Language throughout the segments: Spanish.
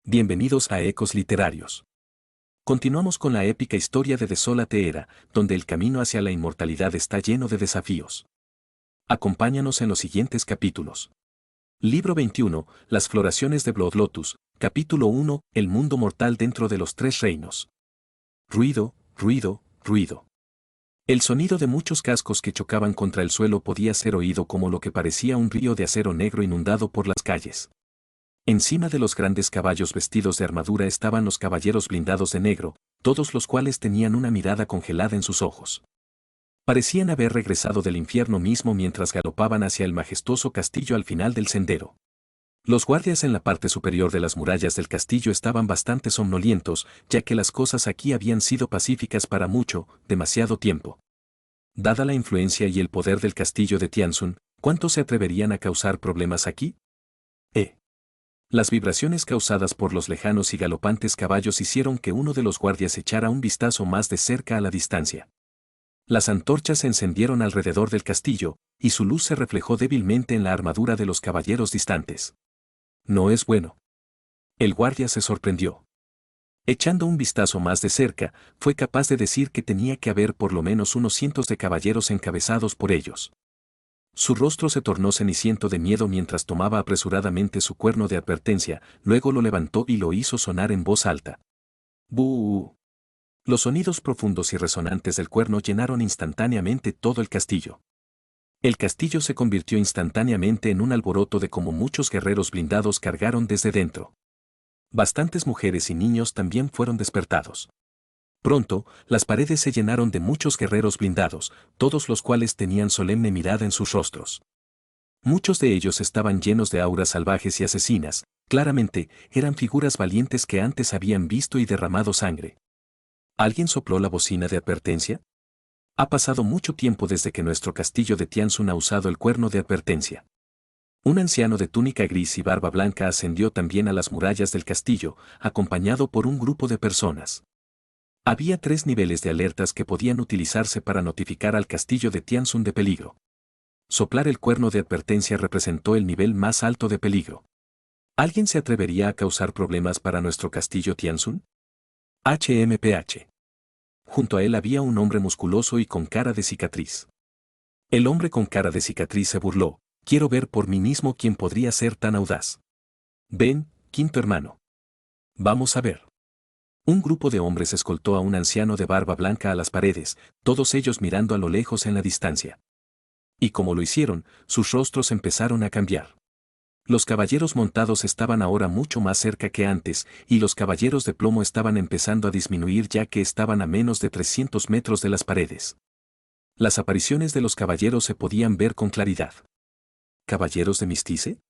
Bienvenidos a Ecos Literarios. Continuamos con la épica historia de Desolate Era, donde el camino hacia la inmortalidad está lleno de desafíos. Acompáñanos en los siguientes capítulos. Libro 21, Las floraciones de Blood Lotus, capítulo 1, El mundo mortal dentro de los tres reinos. Ruido, ruido, ruido. El sonido de muchos cascos que chocaban contra el suelo podía ser oído como lo que parecía un río de acero negro inundado por las calles. Encima de los grandes caballos vestidos de armadura estaban los caballeros blindados de negro, todos los cuales tenían una mirada congelada en sus ojos. Parecían haber regresado del infierno mismo mientras galopaban hacia el majestuoso castillo al final del sendero. Los guardias en la parte superior de las murallas del castillo estaban bastante somnolientos, ya que las cosas aquí habían sido pacíficas para mucho, demasiado tiempo. Dada la influencia y el poder del castillo de Tianzun, ¿cuántos se atreverían a causar problemas aquí? Las vibraciones causadas por los lejanos y galopantes caballos hicieron que uno de los guardias echara un vistazo más de cerca a la distancia. Las antorchas se encendieron alrededor del castillo, y su luz se reflejó débilmente en la armadura de los caballeros distantes. No es bueno. El guardia se sorprendió. Echando un vistazo más de cerca, fue capaz de decir que tenía que haber por lo menos unos cientos de caballeros encabezados por ellos. Su rostro se tornó ceniciento de miedo mientras tomaba apresuradamente su cuerno de advertencia, luego lo levantó y lo hizo sonar en voz alta. ¡Bú! Los sonidos profundos y resonantes del cuerno llenaron instantáneamente todo el castillo. El castillo se convirtió instantáneamente en un alboroto de cómo muchos guerreros blindados cargaron desde dentro. Bastantes mujeres y niños también fueron despertados. Pronto, las paredes se llenaron de muchos guerreros blindados, todos los cuales tenían solemne mirada en sus rostros. Muchos de ellos estaban llenos de auras salvajes y asesinas, claramente, eran figuras valientes que antes habían visto y derramado sangre. ¿Alguien sopló la bocina de advertencia? Ha pasado mucho tiempo desde que nuestro castillo de Tianzun ha usado el cuerno de advertencia. Un anciano de túnica gris y barba blanca ascendió también a las murallas del castillo, acompañado por un grupo de personas. Había 3 niveles de alertas que podían utilizarse para notificar al castillo de Tianzun de peligro. Soplar el cuerno de advertencia representó el nivel más alto de peligro. ¿Alguien se atrevería a causar problemas para nuestro castillo Tianzun? HMPH. Junto a él había un hombre musculoso y con cara de cicatriz. El hombre con cara de cicatriz se burló. Quiero ver por mí mismo quién podría ser tan audaz. Ven, quinto hermano. Vamos a ver. Un grupo de hombres escoltó a un anciano de barba blanca a las paredes, todos ellos mirando a lo lejos en la distancia. Y como lo hicieron, sus rostros empezaron a cambiar. Los caballeros montados estaban ahora mucho más cerca que antes, y los caballeros de plomo estaban empezando a disminuir ya que estaban a menos de 300 metros de las paredes. Las apariciones de los caballeros se podían ver con claridad. ¿Caballeros de Mistice?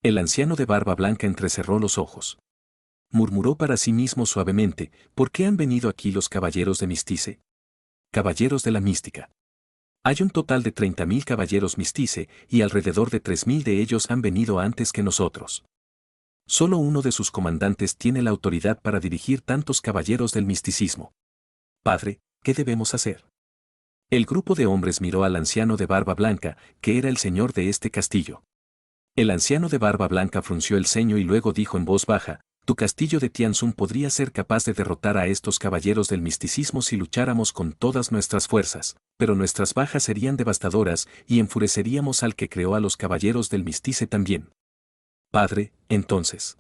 El anciano de barba blanca entrecerró los ojos. Murmuró para sí mismo suavemente, ¿por qué han venido aquí los caballeros de Mistice? Caballeros de la mística. Hay un total de 30.000 caballeros Mistice, y alrededor de 3.000 de ellos han venido antes que nosotros. Solo uno de sus comandantes tiene la autoridad para dirigir tantos caballeros del misticismo. Padre, ¿qué debemos hacer? El grupo de hombres miró al anciano de barba blanca, que era el señor de este castillo. El anciano de barba blanca frunció el ceño y luego dijo en voz baja, tu castillo de Tianzun podría ser capaz de derrotar a estos caballeros del misticismo si lucháramos con todas nuestras fuerzas, pero nuestras bajas serían devastadoras y enfureceríamos al que creó a los caballeros del Mistice también. Padre, entonces.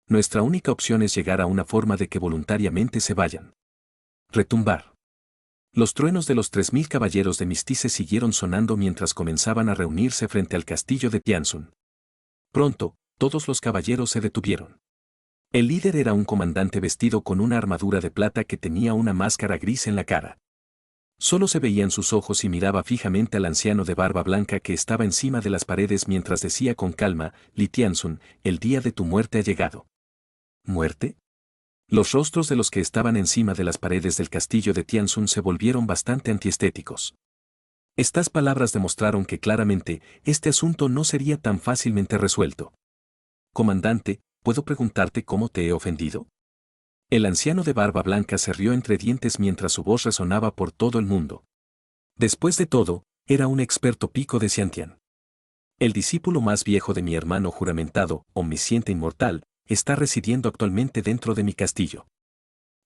Nuestra única opción es llegar a una forma de que voluntariamente se vayan. Retumbar. Los truenos de los 3.000 caballeros de Mistice siguieron sonando mientras comenzaban a reunirse frente al castillo de Tianzun. Pronto, todos los caballeros se detuvieron. El líder era un comandante vestido con una armadura de plata que tenía una máscara gris en la cara. Solo se veían sus ojos y miraba fijamente al anciano de barba blanca que estaba encima de las paredes mientras decía con calma, Li Tianzun, el día de tu muerte ha llegado. ¿Muerte? Los rostros de los que estaban encima de las paredes del castillo de Tianzun se volvieron bastante antiestéticos. Estas palabras demostraron que claramente este asunto no sería tan fácilmente resuelto. Comandante, ¿puedo preguntarte cómo te he ofendido? El anciano de barba blanca se rió entre dientes mientras su voz resonaba por todo el mundo. Después de todo, era un experto pico de Xiantian. El discípulo más viejo de mi hermano juramentado, omnisciente inmortal, está residiendo actualmente dentro de mi castillo.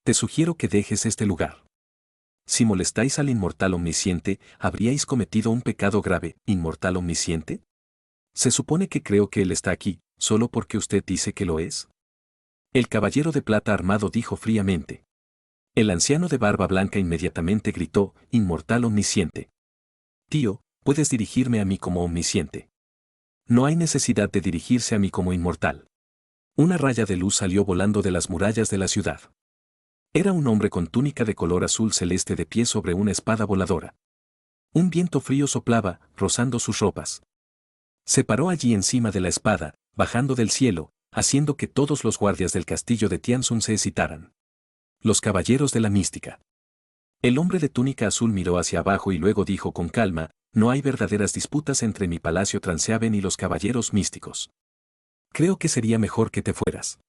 Te sugiero que dejes este lugar. Si molestáis al inmortal omnisciente, ¿habríais cometido un pecado grave, inmortal omnisciente? Se supone que creo que él está aquí, solo porque usted dice que lo es. El caballero de plata armado dijo fríamente. El anciano de barba blanca inmediatamente gritó, inmortal omnisciente. Tío, puedes dirigirme a mí como omnisciente. No hay necesidad de dirigirse a mí como inmortal. Una raya de luz salió volando de las murallas de la ciudad. Era un hombre con túnica de color azul celeste de pie sobre una espada voladora. Un viento frío soplaba, rozando sus ropas. Se paró allí encima de la espada, bajando del cielo, haciendo que todos los guardias del castillo de Tianzun se excitaran. Los caballeros de la mística. El hombre de túnica azul miró hacia abajo y luego dijo con calma, no hay verdaderas disputas entre mi palacio Transeaven y los caballeros místicos. Creo que sería mejor que te fueras.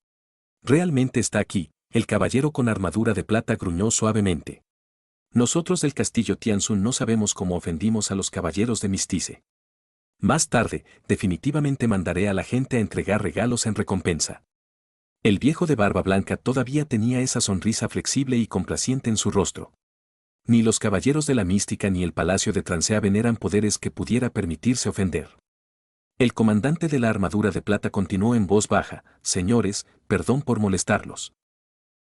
Realmente está aquí, el caballero con armadura de plata gruñó suavemente. Nosotros del castillo Tianzun no sabemos cómo ofendimos a los caballeros de Mistice. Más tarde, definitivamente mandaré a la gente a entregar regalos en recompensa. El viejo de barba blanca todavía tenía esa sonrisa flexible y complaciente en su rostro. Ni los caballeros de la mística ni el palacio de Transeaven eran poderes que pudiera permitirse ofender. El comandante de la armadura de plata continuó en voz baja, señores, perdón por molestarlos.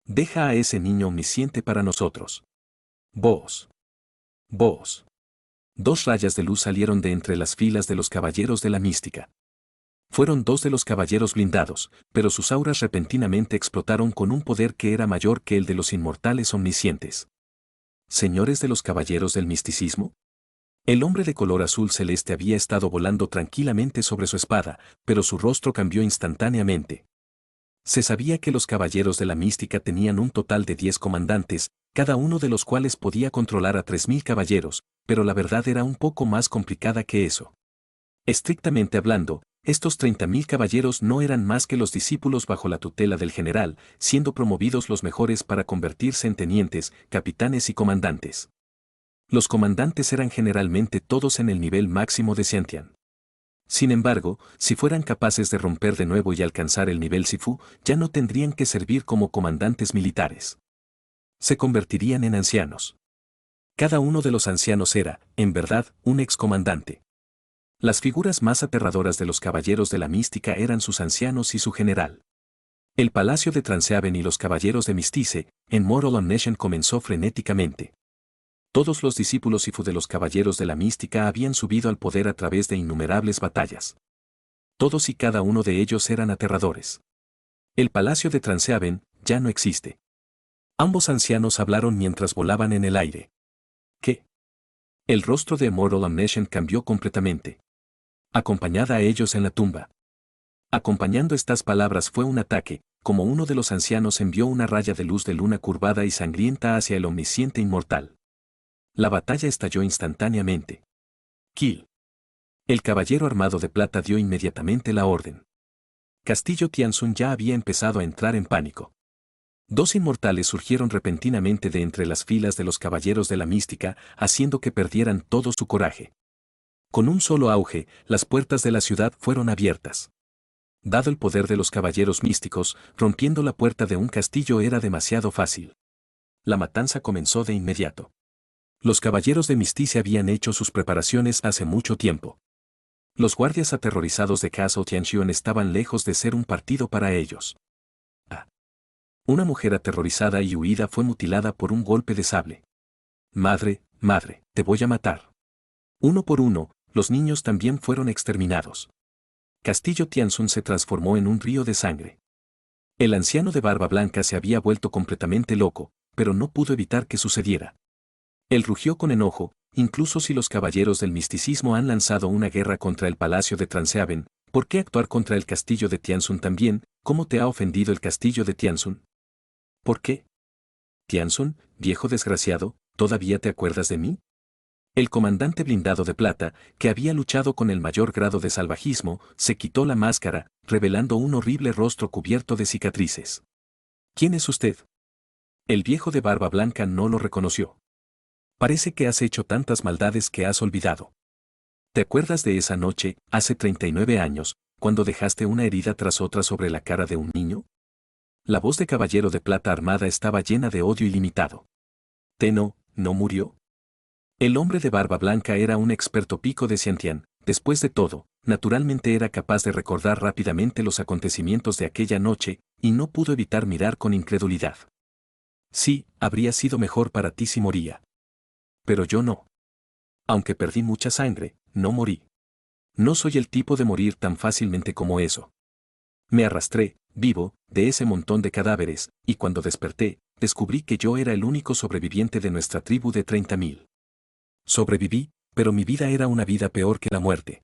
Deja a ese niño omnisciente para nosotros. Vos. Vos. Dos rayas de luz salieron de entre las filas de los caballeros de la mística. Fueron dos de los caballeros blindados, pero sus auras repentinamente explotaron con un poder que era mayor que el de los inmortales omniscientes. ¿Señores de los caballeros del misticismo? El hombre de color azul celeste había estado volando tranquilamente sobre su espada, pero su rostro cambió instantáneamente. Se sabía que los caballeros de la mística tenían un total de 10 comandantes, cada uno de los cuales podía controlar a 3000 caballeros, pero la verdad era un poco más complicada que eso. Estrictamente hablando, estos 30.000 caballeros no eran más que los discípulos bajo la tutela del general, siendo promovidos los mejores para convertirse en tenientes, capitanes y comandantes. Los comandantes eran generalmente todos en el nivel máximo de Xiantian. Sin embargo, si fueran capaces de romper de nuevo y alcanzar el nivel Sifu, ya no tendrían que servir como comandantes militares. Se convertirían en ancianos. Cada uno de los ancianos era, en verdad, un excomandante. Las figuras más aterradoras de los caballeros de la mística eran sus ancianos y su general. El palacio de Transeaven y los caballeros de Mistice, en Moral Nation comenzó frenéticamente. Todos los discípulos Sifu de los caballeros de la mística habían subido al poder a través de innumerables batallas. Todos y cada uno de ellos eran aterradores. El palacio de Transeaven ya no existe. Ambos ancianos hablaron mientras volaban en el aire. ¿Qué? El rostro de Moral Omniscient cambió completamente. Acompañada a ellos en la tumba. Acompañando estas palabras fue un ataque, como uno de los ancianos envió una raya de luz de luna curvada y sangrienta hacia el omnisciente inmortal. La batalla estalló instantáneamente. Kill. El caballero armado de plata dio inmediatamente la orden. Castillo Tianzun ya había empezado a entrar en pánico. Dos inmortales surgieron repentinamente de entre las filas de los caballeros de la mística, haciendo que perdieran todo su coraje. Con un solo auge, las puertas de la ciudad fueron abiertas. Dado el poder de los caballeros místicos, rompiendo la puerta de un castillo era demasiado fácil. La matanza comenzó de inmediato. Los caballeros de Mistice habían hecho sus preparaciones hace mucho tiempo. Los guardias aterrorizados de Castle Tianxian estaban lejos de ser un partido para ellos. Una mujer aterrorizada y huida fue mutilada por un golpe de sable. Madre, madre, te voy a matar. Uno por uno, los niños también fueron exterminados. Castillo Tianzun se transformó en un río de sangre. El anciano de barba blanca se había vuelto completamente loco, pero no pudo evitar que sucediera. Él rugió con enojo, incluso si los caballeros del misticismo han lanzado una guerra contra el palacio de Transeaven, ¿por qué actuar contra el castillo de Tianzun también? ¿Cómo te ha ofendido el castillo de Tianzun? ¿Por qué? Tianzun, viejo desgraciado, ¿todavía te acuerdas de mí? El comandante blindado de plata, que había luchado con el mayor grado de salvajismo, se quitó la máscara, revelando un horrible rostro cubierto de cicatrices. ¿Quién es usted? El viejo de barba blanca no lo reconoció. Parece que has hecho tantas maldades que has olvidado. ¿Te acuerdas de esa noche, hace 39 años, cuando dejaste una herida tras otra sobre la cara de un niño? La voz de Caballero de Plata armada estaba llena de odio ilimitado. Tenno, ¿no murió? El hombre de barba blanca era un experto pico de Xiantian. Después de todo, naturalmente era capaz de recordar rápidamente los acontecimientos de aquella noche, y no pudo evitar mirar con incredulidad. Sí, habría sido mejor para ti si moría. Pero yo no. Aunque perdí mucha sangre, no morí. No soy el tipo de morir tan fácilmente como eso. Me arrastré, vivo, de ese montón de cadáveres, y cuando desperté, descubrí que yo era el único sobreviviente de nuestra tribu de 30.000. Sobreviví, pero mi vida era una vida peor que la muerte.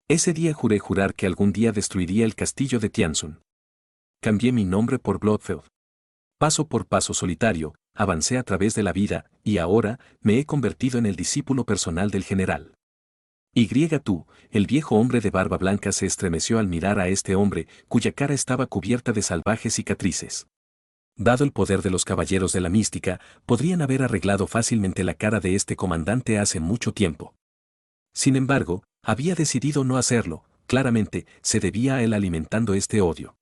Ese día juré jurar que algún día destruiría el castillo de Tianzun. Cambié mi nombre por Bloodfeud. Paso por paso solitario, avancé a través de la vida, y ahora, me he convertido en el discípulo personal del general. Tú, el viejo hombre de barba blanca se estremeció al mirar a este hombre, cuya cara estaba cubierta de salvajes cicatrices. Dado el poder de los caballeros de la mística, podrían haber arreglado fácilmente la cara de este comandante hace mucho tiempo. Sin embargo, había decidido no hacerlo, claramente, se debía a él alimentando este odio.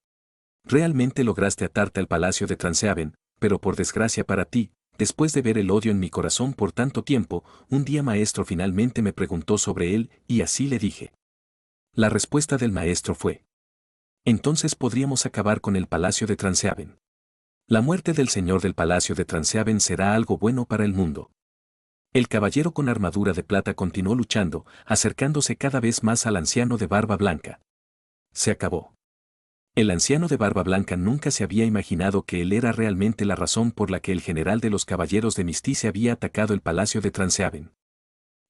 Realmente lograste atarte al palacio de Transeaven, pero por desgracia para ti, después de ver el odio en mi corazón por tanto tiempo, un día maestro finalmente me preguntó sobre él, y así le dije. La respuesta del maestro fue: entonces podríamos acabar con el palacio de Transeaven. La muerte del señor del palacio de Transeaven será algo bueno para el mundo. El caballero con armadura de plata continuó luchando, acercándose cada vez más al anciano de barba blanca. Se acabó. El anciano de barba blanca nunca se había imaginado que él era realmente la razón por la que el general de los caballeros de Mistice había atacado el palacio de Transeaven.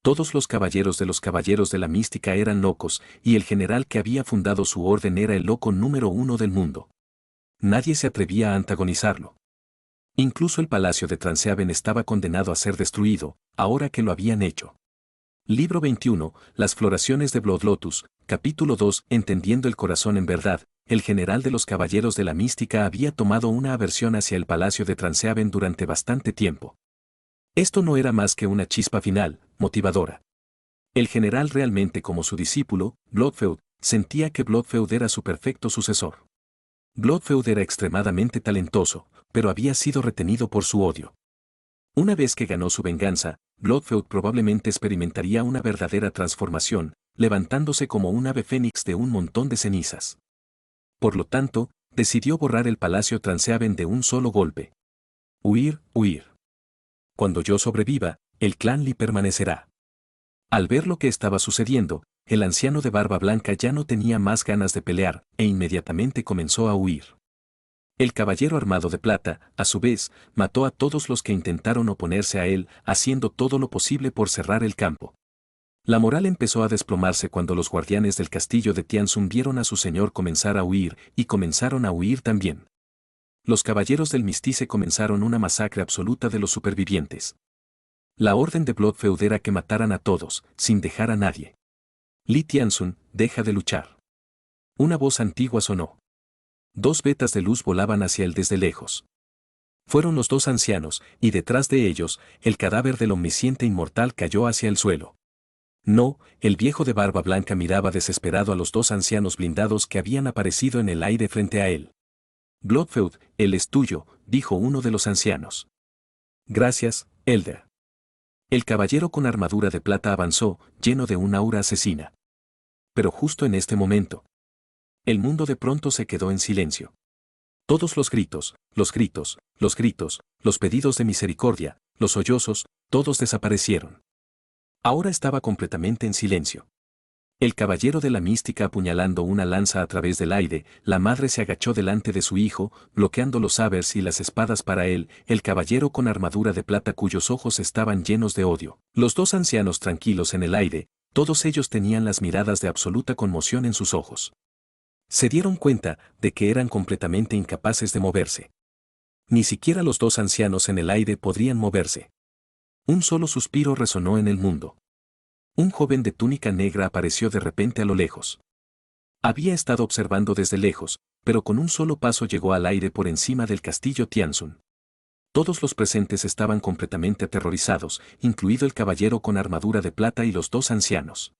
Todos los caballeros de la mística eran locos, y el general que había fundado su orden era el loco número 1 del mundo. Nadie se atrevía a antagonizarlo. Incluso el palacio de Transeaven estaba condenado a ser destruido, ahora que lo habían hecho. Libro 21, Las floraciones de Blood Lotus, capítulo 2, Entendiendo el corazón en verdad. El general de los caballeros de la mística había tomado una aversión hacia el palacio de Transeaven durante bastante tiempo. Esto no era más que una chispa final, motivadora. El general realmente como su discípulo, Bloodfeud, sentía que Bloodfeud era su perfecto sucesor. Bloodfeud era extremadamente talentoso, pero había sido retenido por su odio. Una vez que ganó su venganza, Bloodfeud probablemente experimentaría una verdadera transformación, levantándose como un ave fénix de un montón de cenizas. Por lo tanto, decidió borrar el palacio Transeaven de un solo golpe. Huir, huir. Cuando yo sobreviva, el clan Li permanecerá. Al ver lo que estaba sucediendo, el anciano de barba blanca ya no tenía más ganas de pelear, e inmediatamente comenzó a huir. El caballero armado de plata, a su vez, mató a todos los que intentaron oponerse a él, haciendo todo lo posible por cerrar el campo. La moral empezó a desplomarse cuando los guardianes del castillo de Tianzun vieron a su señor comenzar a huir, y comenzaron a huir también. Los caballeros del Mistice comenzaron una masacre absoluta de los supervivientes. La orden de Bloodfeud era que mataran a todos, sin dejar a nadie. Li Tianzun, deja de luchar. Una voz antigua sonó. 2 vetas de luz volaban hacia él desde lejos. Fueron los 2 ancianos, y detrás de ellos, el cadáver del omnisciente inmortal cayó hacia el suelo. No, el viejo de barba blanca miraba desesperado a los 2 ancianos blindados que habían aparecido en el aire frente a él. Bloodfeud, él es tuyo, dijo uno de los ancianos. Gracias, Elder. El caballero con armadura de plata avanzó, lleno de un aura asesina. Pero justo en este momento, el mundo de pronto se quedó en silencio. Todos los gritos, los gritos, los gritos, los pedidos de misericordia, los sollozos, todos desaparecieron. Ahora estaba completamente en silencio. El caballero de la mística apuñalando una lanza a través del aire, la madre se agachó delante de su hijo, bloqueando los sabers y las espadas para él, el caballero con armadura de plata cuyos ojos estaban llenos de odio. Los 2 ancianos tranquilos en el aire, todos ellos tenían las miradas de absoluta conmoción en sus ojos. Se dieron cuenta de que eran completamente incapaces de moverse. Ni siquiera los 2 ancianos en el aire podrían moverse. Un solo suspiro resonó en el mundo. Un joven de túnica negra apareció de repente a lo lejos. Había estado observando desde lejos, pero con un solo paso llegó al aire por encima del castillo Tianzun. Todos los presentes estaban completamente aterrorizados, incluido el caballero con armadura de plata y los 2 ancianos.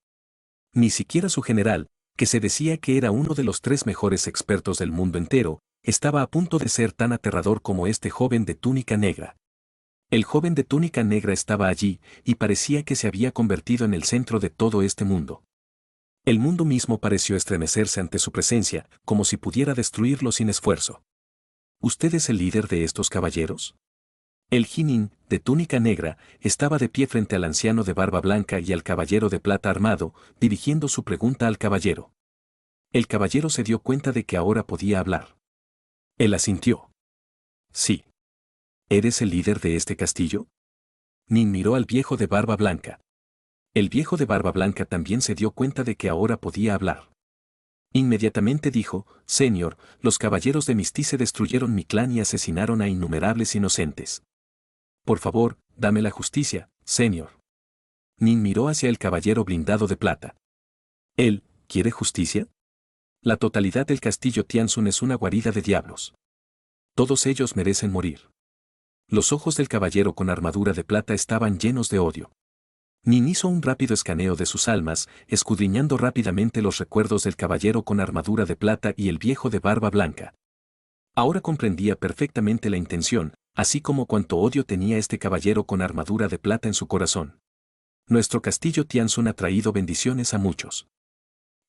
Ni siquiera su general, que se decía que era uno de los 3 mejores expertos del mundo entero, estaba a punto de ser tan aterrador como este joven de túnica negra. El joven de túnica negra estaba allí, y parecía que se había convertido en el centro de todo este mundo. El mundo mismo pareció estremecerse ante su presencia, como si pudiera destruirlo sin esfuerzo. ¿Usted es el líder de estos caballeros? El Jinin, de túnica negra, estaba de pie frente al anciano de barba blanca y al caballero de plata armado, dirigiendo su pregunta al caballero. El caballero se dio cuenta de que ahora podía hablar. Él asintió. Sí. ¿Eres el líder de este castillo? Nin miró al viejo de barba blanca. El viejo de barba blanca también se dio cuenta de que ahora podía hablar. Inmediatamente dijo, Señor, los caballeros de Mistice destruyeron mi clan y asesinaron a innumerables inocentes. Por favor, dame la justicia, señor. Nin miró hacia el caballero blindado de plata. ¿Él quiere justicia? La totalidad del castillo Tianzun es una guarida de diablos. Todos ellos merecen morir. Los ojos del caballero con armadura de plata estaban llenos de odio. Nin hizo un rápido escaneo de sus almas, escudriñando rápidamente los recuerdos del caballero con armadura de plata y el viejo de barba blanca. Ahora comprendía perfectamente la intención, así como cuánto odio tenía este caballero con armadura de plata en su corazón. Nuestro castillo Tianzun ha traído bendiciones a muchos.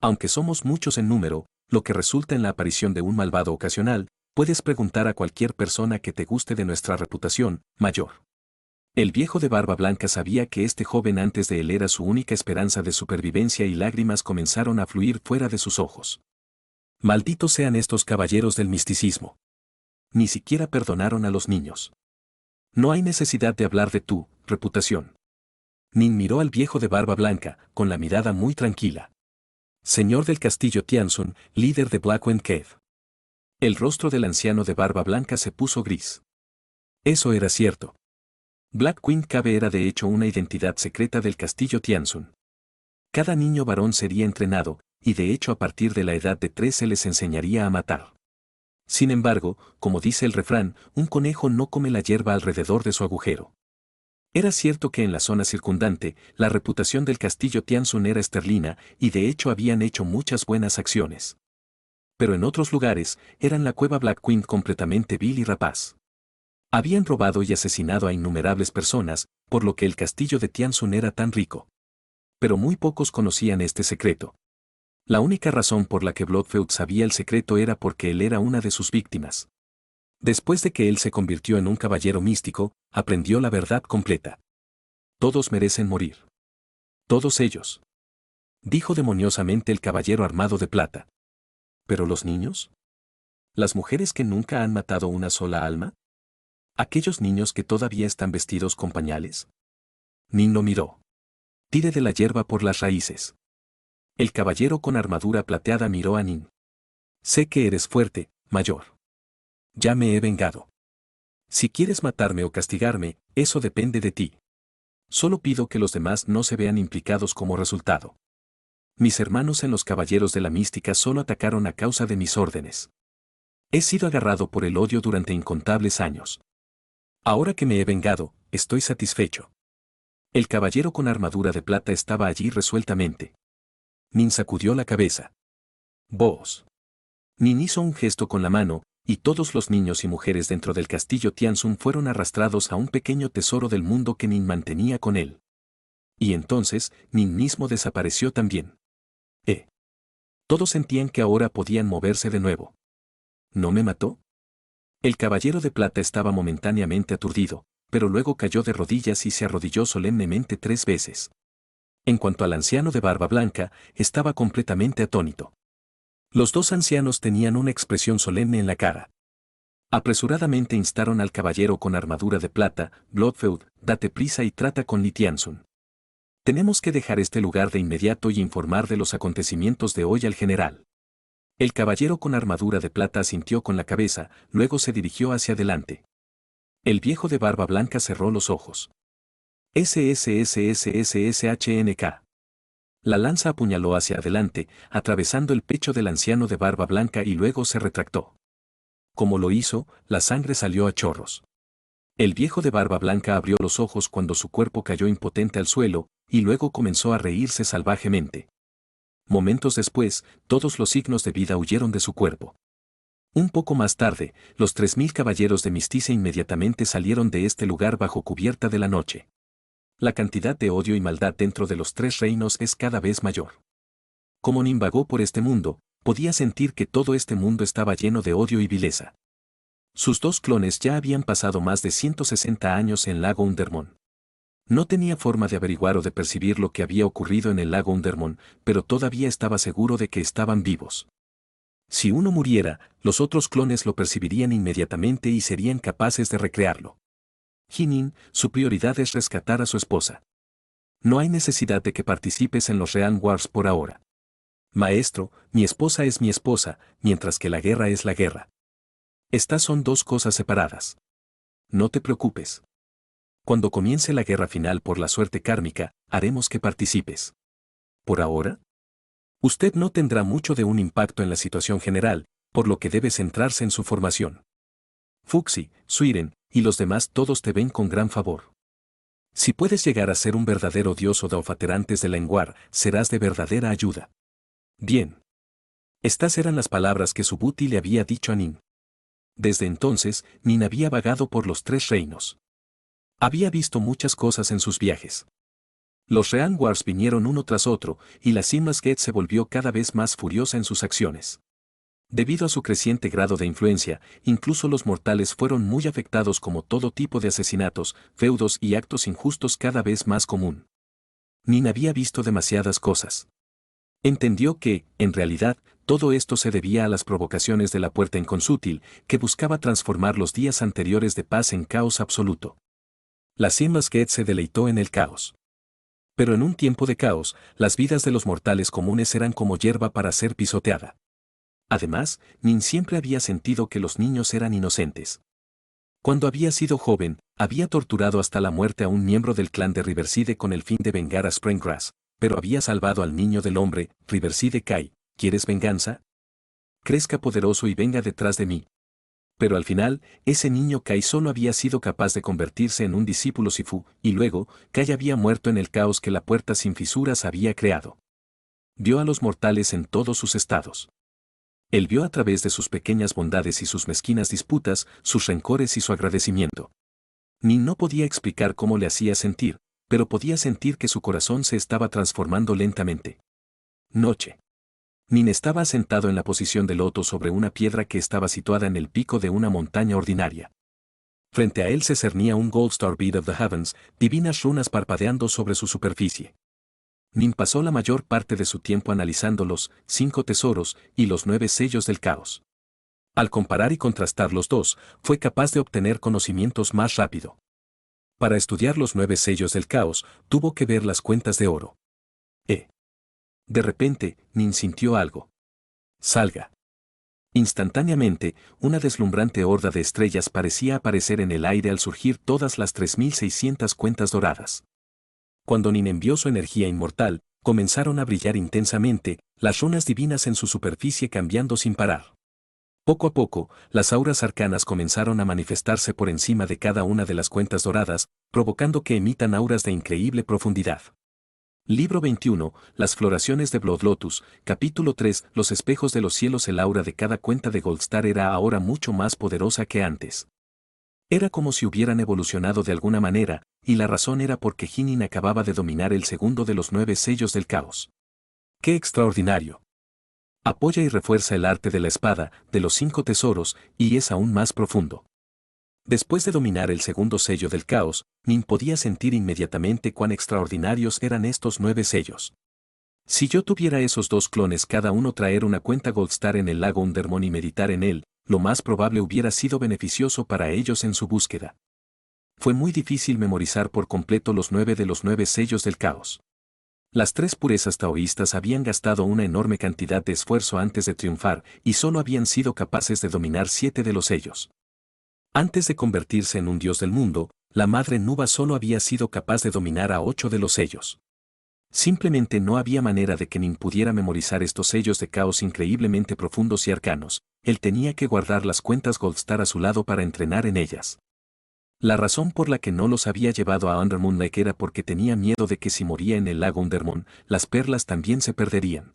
Aunque somos muchos en número, lo que resulta en la aparición de un malvado ocasional, puedes preguntar a cualquier persona que te guste de nuestra reputación, mayor. El viejo de barba blanca sabía que este joven antes de él era su única esperanza de supervivencia y lágrimas comenzaron a fluir fuera de sus ojos. Malditos sean estos caballeros del misticismo. Ni siquiera perdonaron a los niños. No hay necesidad de hablar de tu reputación. Nin miró al viejo de barba blanca, con la mirada muy tranquila. Señor del castillo Tianzun, líder de Blackwind Cave. El rostro del anciano de barba blanca se puso gris. Eso era cierto. Blackwind Cave era de hecho una identidad secreta del castillo Tianzun. Cada niño varón sería entrenado, y de hecho a partir de la edad de 3 se les enseñaría a matar. Sin embargo, como dice el refrán, un conejo no come la hierba alrededor de su agujero. Era cierto que en la zona circundante, la reputación del castillo Tianzun era esterlina, y de hecho habían hecho muchas buenas acciones. Pero en otros lugares, eran la cueva Blackwind completamente vil y rapaz. Habían robado y asesinado a innumerables personas, por lo que el castillo de Tianzun era tan rico. Pero muy pocos conocían este secreto. La única razón por la que Bloodfeud sabía el secreto era porque él era una de sus víctimas. Después de que él se convirtió en un caballero místico, aprendió la verdad completa. Todos merecen morir. Todos ellos. Dijo demoniosamente el caballero armado de plata. ¿Pero los niños? ¿Las mujeres que nunca han matado una sola alma? ¿Aquellos niños que todavía están vestidos con pañales? Nin lo miró. Tire de la hierba por las raíces. El caballero con armadura plateada miró a Nin. Sé que eres fuerte, mayor. Ya me he vengado. Si quieres matarme o castigarme, eso depende de ti. Solo pido que los demás no se vean implicados como resultado. Mis hermanos en los caballeros de la mística solo atacaron a causa de mis órdenes. He sido agarrado por el odio durante incontables años. Ahora que me he vengado, estoy satisfecho. El caballero con armadura de plata estaba allí resueltamente. Nin sacudió la cabeza. Vos. Nin hizo un gesto con la mano, y todos los niños y mujeres dentro del castillo Tianzun fueron arrastrados a un pequeño tesoro del mundo que Nin mantenía con él. Y entonces, Nin mismo desapareció también. Todos sentían que ahora podían moverse de nuevo. ¿No me mató? El caballero de plata estaba momentáneamente aturdido, pero luego cayó de rodillas y se arrodilló solemnemente 3 veces. En cuanto al anciano de barba blanca, estaba completamente atónito. Los 2 ancianos tenían una expresión solemne en la cara. Apresuradamente instaron al caballero con armadura de plata, Bloodfeud, date prisa y trata con Li Tianzun. Tenemos que dejar este lugar de inmediato y informar de los acontecimientos de hoy al general. El caballero con armadura de plata asintió con la cabeza, luego se dirigió hacia adelante. El viejo de barba blanca cerró los ojos. SSSSSSHNK. La lanza apuñaló hacia adelante, atravesando el pecho del anciano de barba blanca y luego se retractó. Como lo hizo, la sangre salió a chorros. El viejo de barba blanca abrió los ojos cuando su cuerpo cayó impotente al suelo, y luego comenzó a reírse salvajemente. Momentos después, todos los signos de vida huyeron de su cuerpo. Un poco más tarde, los 3000 caballeros de Mistice inmediatamente salieron de este lugar bajo cubierta de la noche. La cantidad de odio y maldad dentro de los tres reinos es cada vez mayor. Como Nin vagó por este mundo, podía sentir que todo este mundo estaba lleno de odio y vileza. Sus dos clones ya habían pasado más de 160 años en Lago Undermon. No tenía forma de averiguar o de percibir lo que había ocurrido en el Lago Undermon, pero todavía estaba seguro de que estaban vivos. Si uno muriera, los otros clones lo percibirían inmediatamente y serían capaces de recrearlo. Jinin, su prioridad es rescatar a su esposa. No hay necesidad de que participes en los Real Wars por ahora. Maestro, mi esposa es mi esposa, mientras que la guerra es la guerra. Estas son dos cosas separadas. No te preocupes. Cuando comience la guerra final por la suerte kármica, haremos que participes. Por ahora, usted no tendrá mucho de un impacto en la situación general, por lo que debe centrarse en su formación. Fuxi, Suiren, y los demás todos te ven con gran favor. Si puedes llegar a ser un verdadero dios o Daofater antes de la Lengua, serás de verdadera ayuda. Bien. Estas eran las palabras que Subhuti le había dicho a Nin. Desde entonces, Nin había vagado por los tres reinos. Había visto muchas cosas en sus viajes. Los Real Wars vinieron uno tras otro, y la Simlasgate se volvió cada vez más furiosa en sus acciones. Debido a su creciente grado de influencia, incluso los mortales fueron muy afectados como todo tipo de asesinatos, feudos y actos injustos cada vez más común. Nin había visto demasiadas cosas. Entendió que, en realidad, todo esto se debía a las provocaciones de la Puerta Inconsútil, que buscaba transformar los días anteriores de paz en caos absoluto. La Simlasgate se deleitó en el caos. Pero en un tiempo de caos, las vidas de los mortales comunes eran como hierba para ser pisoteada. Además, Nin siempre había sentido que los niños eran inocentes. Cuando había sido joven, había torturado hasta la muerte a un miembro del clan de Riverside con el fin de vengar a Springgrass, pero había salvado al niño del hombre, Riverside Kai. ¿Quieres venganza? Crezca poderoso y venga detrás de mí. Pero al final, ese niño Kai solo había sido capaz de convertirse en un discípulo Sifu, y luego, Kai había muerto en el caos que la puerta sin fisuras había creado. Vio a los mortales en todos sus estados. Él vio a través de sus pequeñas bondades y sus mezquinas disputas, sus rencores y su agradecimiento. Nin no podía explicar cómo le hacía sentir, pero podía sentir que su corazón se estaba transformando lentamente. Noche. Nin estaba sentado en la posición de loto sobre una piedra que estaba situada en el pico de una montaña ordinaria. Frente a él se cernía un Gold Star Bead of the Heavens, divinas runas parpadeando sobre su superficie. Nin pasó la mayor parte de su tiempo analizando los 5 tesoros y los 9 sellos del caos. Al comparar y contrastar los dos, fue capaz de obtener conocimientos más rápido. Para estudiar los 9 sellos del caos, tuvo que ver las cuentas de oro. De repente, Nin sintió algo. Salga. Instantáneamente, una deslumbrante horda de estrellas parecía aparecer en el aire al surgir todas las 3600 cuentas doradas. Cuando Nin envió su energía inmortal, comenzaron a brillar intensamente, las runas divinas en su superficie cambiando sin parar. Poco a poco, las auras arcanas comenzaron a manifestarse por encima de cada una de las cuentas doradas, provocando que emitan auras de increíble profundidad. Libro 21, Las floraciones de Blood Lotus, capítulo 3, Los espejos de los cielos. El aura de cada cuenta de Goldstar era ahora mucho más poderosa que antes. Era como si hubieran evolucionado de alguna manera, y la razón era porque Jinin acababa de dominar el segundo de los 9 sellos del caos. ¡Qué extraordinario! Apoya y refuerza el arte de la espada, de los 5 tesoros, y es aún más profundo. Después de dominar el segundo sello del caos, Nin podía sentir inmediatamente cuán extraordinarios eran estos 9 sellos. Si yo tuviera esos 2 clones cada uno traer una cuenta Goldstar en el lago Undermon y meditar en él, lo más probable hubiera sido beneficioso para ellos en su búsqueda. Fue muy difícil memorizar por completo los 9 de los 9 sellos del caos. Las 3 purezas taoístas habían gastado una enorme cantidad de esfuerzo antes de triunfar y solo habían sido capaces de dominar 7 de los sellos. Antes de convertirse en un dios del mundo, la madre Nuba solo había sido capaz de dominar a 8 de los sellos. Simplemente no había manera de que Nin pudiera memorizar estos sellos de caos increíblemente profundos y arcanos. Él tenía que guardar las cuentas Goldstar a su lado para entrenar en ellas. La razón por la que no los había llevado a Undermoon Lake era porque tenía miedo de que si moría en el lago Undermon, las perlas también se perderían.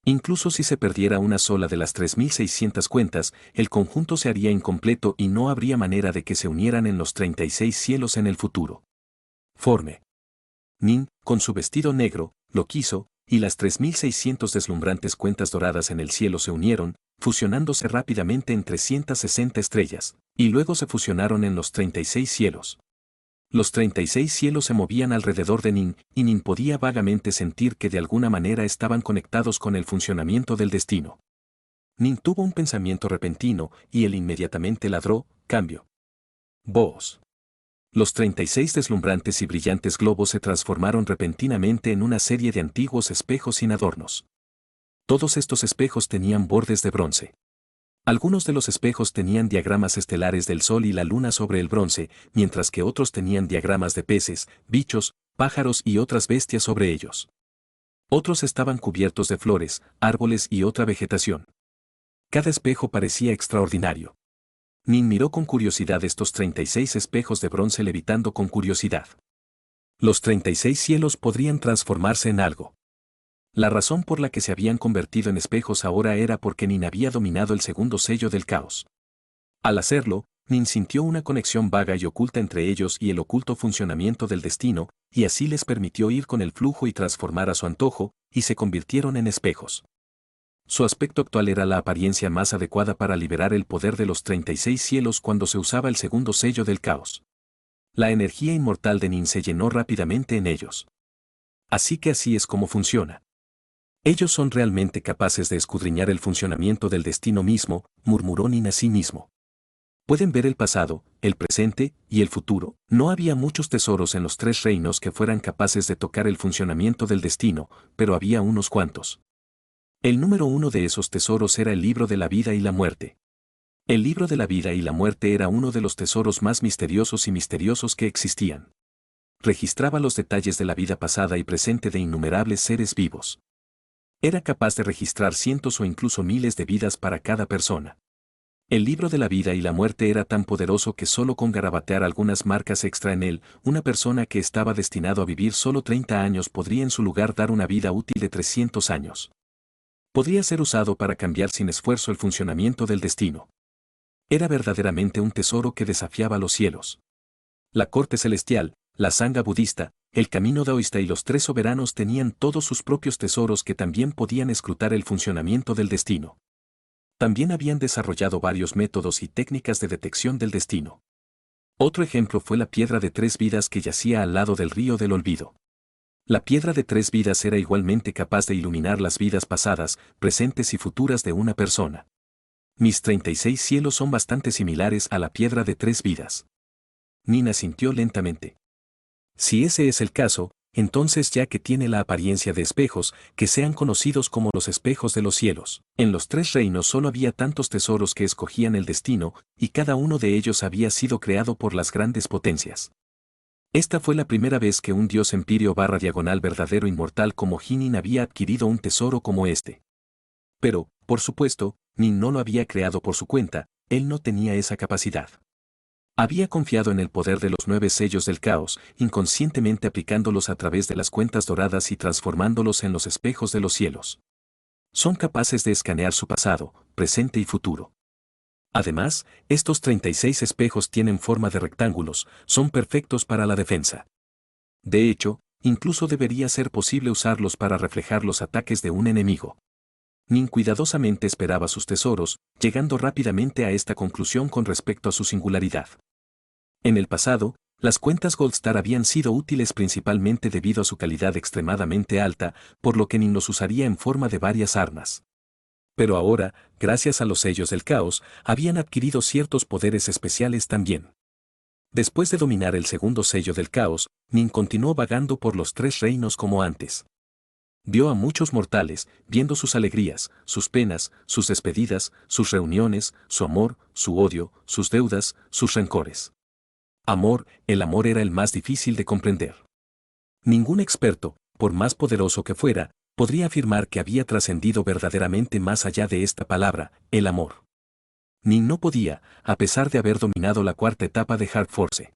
Incluso si se perdiera una sola de las 3600 cuentas, el conjunto se haría incompleto y no habría manera de que se unieran en los 36 cielos en el futuro. Forme. Nin, con su vestido negro, lo quiso, y las 3600 deslumbrantes cuentas doradas en el cielo se unieron, fusionándose rápidamente en 360 estrellas, y luego se fusionaron en los 36 cielos. Los 36 cielos se movían alrededor de Nin, y Nin podía vagamente sentir que de alguna manera estaban conectados con el funcionamiento del destino. Nin tuvo un pensamiento repentino, y él inmediatamente ladró, cambio. Voz. Los 36 deslumbrantes y brillantes globos se transformaron repentinamente en una serie de antiguos espejos sin adornos. Todos estos espejos tenían bordes de bronce. Algunos de los espejos tenían diagramas estelares del Sol y la Luna sobre el bronce, mientras que otros tenían diagramas de peces, bichos, pájaros y otras bestias sobre ellos. Otros estaban cubiertos de flores, árboles y otra vegetación. Cada espejo parecía extraordinario. Nin miró con curiosidad estos 36 espejos de bronce levitando con curiosidad. Los 36 cielos podrían transformarse en algo. La razón por la que se habían convertido en espejos ahora era porque Nin había dominado el segundo sello del caos. Al hacerlo, Nin sintió una conexión vaga y oculta entre ellos y el oculto funcionamiento del destino, y así les permitió ir con el flujo y transformar a su antojo, y se convirtieron en espejos. Su aspecto actual era la apariencia más adecuada para liberar el poder de los 36 cielos cuando se usaba el segundo sello del caos. La energía inmortal de Nin se llenó rápidamente en ellos. Así que así es como funciona. Ellos son realmente capaces de escudriñar el funcionamiento del destino mismo, murmuró Nin a sí mismo. Pueden ver el pasado, el presente y el futuro. No había muchos tesoros en los tres reinos que fueran capaces de tocar el funcionamiento del destino, pero había unos cuantos. El número uno de esos tesoros era el libro de la vida y la muerte. El libro de la vida y la muerte era uno de los tesoros más misteriosos y misteriosos que existían. Registraba los detalles de la vida pasada y presente de innumerables seres vivos. Era capaz de registrar cientos o incluso miles de vidas para cada persona. El libro de la vida y la muerte era tan poderoso que solo con garabatear algunas marcas extra en él, una persona que estaba destinado a vivir solo 30 años podría en su lugar dar una vida útil de 300 años. Podría ser usado para cambiar sin esfuerzo el funcionamiento del destino. Era verdaderamente un tesoro que desafiaba los cielos. La corte celestial, la sangha budista, el camino daoísta y los tres soberanos tenían todos sus propios tesoros que también podían escrutar el funcionamiento del destino. También habían desarrollado varios métodos y técnicas de detección del destino. Otro ejemplo fue la piedra de 3 vidas que yacía al lado del río del olvido. La piedra de 3 vidas era igualmente capaz de iluminar las vidas pasadas, presentes y futuras de una persona. Mis 36 cielos son bastante similares a la piedra de 3 vidas. Nin asintió lentamente. Si ese es el caso, entonces ya que tiene la apariencia de espejos, que sean conocidos como los espejos de los cielos. En los 3 reinos solo había tantos tesoros que escogían el destino, y cada uno de ellos había sido creado por las grandes potencias. Esta fue la primera vez que un dios empirio / verdadero inmortal como Nin había adquirido un tesoro como este. Pero, por supuesto, Nin no lo había creado por su cuenta, él no tenía esa capacidad. Había confiado en el poder de los 9 sellos del caos, inconscientemente aplicándolos a través de las cuentas doradas y transformándolos en los espejos de los cielos. Son capaces de escanear su pasado, presente y futuro. Además, estos 36 espejos tienen forma de rectángulos, son perfectos para la defensa. De hecho, incluso debería ser posible usarlos para reflejar los ataques de un enemigo. Nin cuidadosamente esperaba sus tesoros, llegando rápidamente a esta conclusión con respecto a su singularidad. En el pasado, las cuentas Goldstar habían sido útiles principalmente debido a su calidad extremadamente alta, por lo que Nin los usaría en forma de varias armas. Pero ahora, gracias a los sellos del caos, habían adquirido ciertos poderes especiales también. Después de dominar el segundo sello del caos, Nin continuó vagando por los 3 reinos como antes. Vio a muchos mortales, viendo sus alegrías, sus penas, sus despedidas, sus reuniones, su amor, su odio, sus deudas, sus rencores. El amor era el más difícil de comprender. Ningún experto, por más poderoso que fuera, podría afirmar que había trascendido verdaderamente más allá de esta palabra, el amor. Nin no podía, a pesar de haber dominado la 4ª etapa de Hard Force.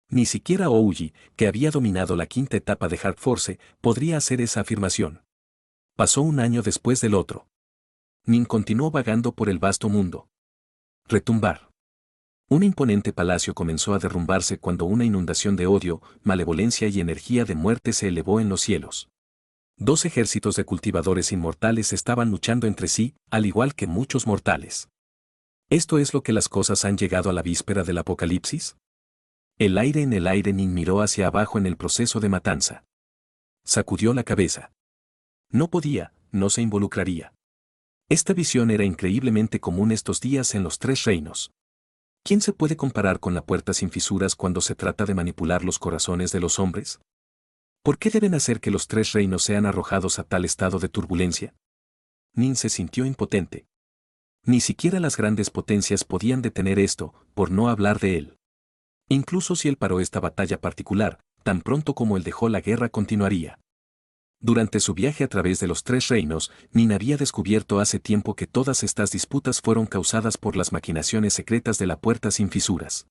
Ni siquiera Ouji, que había dominado la 5ª etapa de Hard Force, podría hacer esa afirmación. Pasó un año después del otro. Nin continuó vagando por el vasto mundo. Retumbar. Un imponente palacio comenzó a derrumbarse cuando una inundación de odio, malevolencia y energía de muerte se elevó en los cielos. Dos ejércitos de cultivadores inmortales estaban luchando entre sí, al igual que muchos mortales. ¿Esto es lo que las cosas han llegado a la víspera del apocalipsis? El aire en el aire. Nin miró hacia abajo en el proceso de matanza. Sacudió la cabeza. No podía, no se involucraría. Esta visión era increíblemente común estos días en los Tres Reinos. ¿Quién se puede comparar con la puerta sin fisuras cuando se trata de manipular los corazones de los hombres? ¿Por qué deben hacer que los Tres Reinos sean arrojados a tal estado de turbulencia? Nin se sintió impotente. Ni siquiera las grandes potencias podían detener esto, por no hablar de él. Incluso si él paró esta batalla particular, tan pronto como él dejó la guerra continuaría. Durante su viaje a través de los Tres Reinos, Nin había descubierto hace tiempo que todas estas disputas fueron causadas por las maquinaciones secretas de la puerta sin fisuras.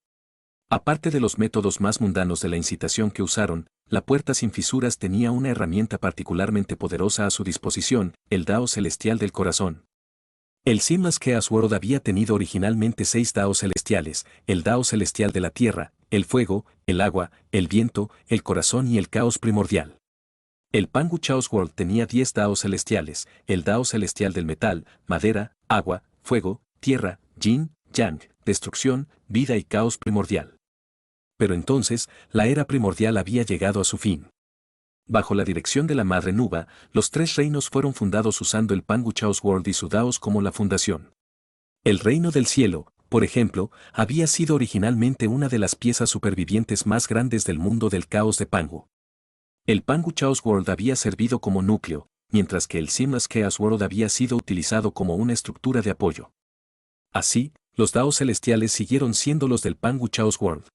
Aparte de los métodos más mundanos de la incitación que usaron, la puerta sin fisuras tenía una herramienta particularmente poderosa a su disposición, el Dao celestial del corazón. El Seamless Chaos World había tenido originalmente 6 Daos celestiales, el Dao celestial de la tierra, el fuego, el agua, el viento, el corazón y el caos primordial. El Pangu Chaos World tenía 10 Daos celestiales, el Dao celestial del metal, madera, agua, fuego, tierra, yin, yang, destrucción, vida y caos primordial. Pero entonces, la era primordial había llegado a su fin. Bajo la dirección de la Madre Nuba, los Tres Reinos fueron fundados usando el Pangu Chaos World y su Daos como la fundación. El Reino del Cielo, por ejemplo, había sido originalmente una de las piezas supervivientes más grandes del mundo del caos de Pangu. El Pangu Chaos World había servido como núcleo, mientras que el Seamless Chaos World había sido utilizado como una estructura de apoyo. Así, los Daos celestiales siguieron siendo los del Pangu Chaos World.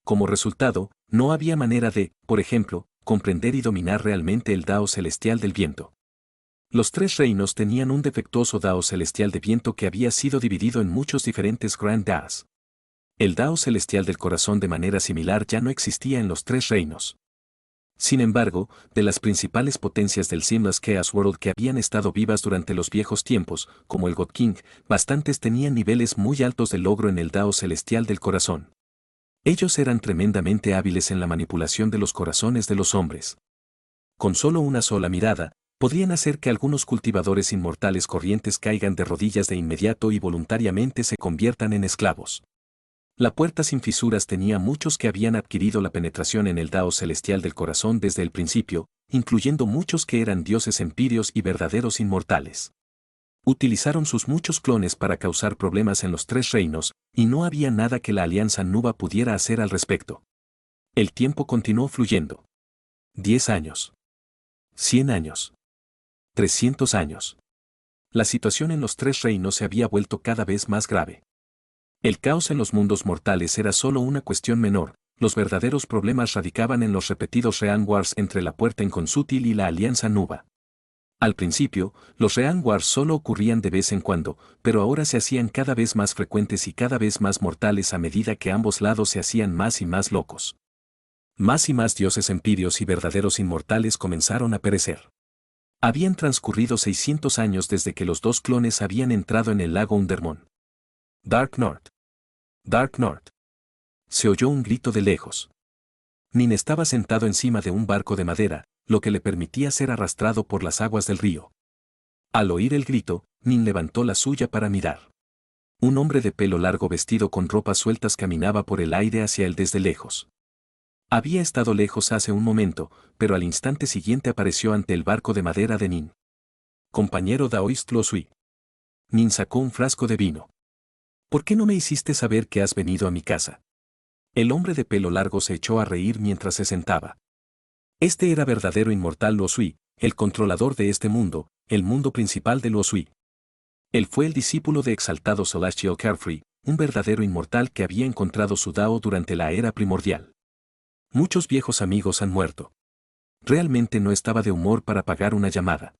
Como resultado, no había manera de, por ejemplo, comprender y dominar realmente el Dao celestial del viento. Los Tres Reinos tenían un defectuoso Dao celestial de viento que había sido dividido en muchos diferentes Grand Da's. El Dao celestial del corazón de manera similar ya no existía en los Tres Reinos. Sin embargo, de las principales potencias del Seamless Chaos World que habían estado vivas durante los viejos tiempos, como el God King, bastantes tenían niveles muy altos de logro en el Dao celestial del corazón. Ellos eran tremendamente hábiles en la manipulación de los corazones de los hombres. Con solo una sola mirada, podrían hacer que algunos cultivadores inmortales corrientes caigan de rodillas de inmediato y voluntariamente se conviertan en esclavos. La puerta sin fisuras tenía muchos que habían adquirido la penetración en el Dao celestial del corazón desde el principio, incluyendo muchos que eran dioses empíreos y verdaderos inmortales. Utilizaron sus muchos clones para causar problemas en los Tres Reinos, y no había nada que la Alianza Nuba pudiera hacer al respecto. El tiempo continuó fluyendo. 10 años. 100 años. 300 años. La situación en los Tres Reinos se había vuelto cada vez más grave. El caos en los mundos mortales era solo una cuestión menor, los verdaderos problemas radicaban en los repetidos Rean Wars entre la Puerta Inconsútil y la Alianza Nuba. Al principio, los Rean Wars solo ocurrían de vez en cuando, pero ahora se hacían cada vez más frecuentes y cada vez más mortales a medida que ambos lados se hacían más y más locos. Más y más dioses empíreos y verdaderos inmortales comenzaron a perecer. Habían transcurrido 600 años desde que los dos clones habían entrado en el lago Undermon. Dark North. Dark North. Se oyó un grito de lejos. Nin estaba sentado encima de un barco de madera, lo que le permitía ser arrastrado por las aguas del río. Al oír el grito, Nin levantó la suya para mirar. Un hombre de pelo largo vestido con ropas sueltas caminaba por el aire hacia él desde lejos. Había estado lejos hace un momento, pero al instante siguiente apareció ante el barco de madera de Nin. Compañero Daoist Lo Sui. Nin sacó un frasco de vino. ¿Por qué no me hiciste saber que has venido a mi casa? El hombre de pelo largo se echó a reír mientras se sentaba. Este era verdadero inmortal Lo Sui, el controlador de este mundo, el mundo principal de Lo Sui. Él fue el discípulo de exaltado Celestial Carefree, un verdadero inmortal que había encontrado su Dao durante la era primordial. Muchos viejos amigos han muerto. Realmente no estaba de humor para pagar una llamada.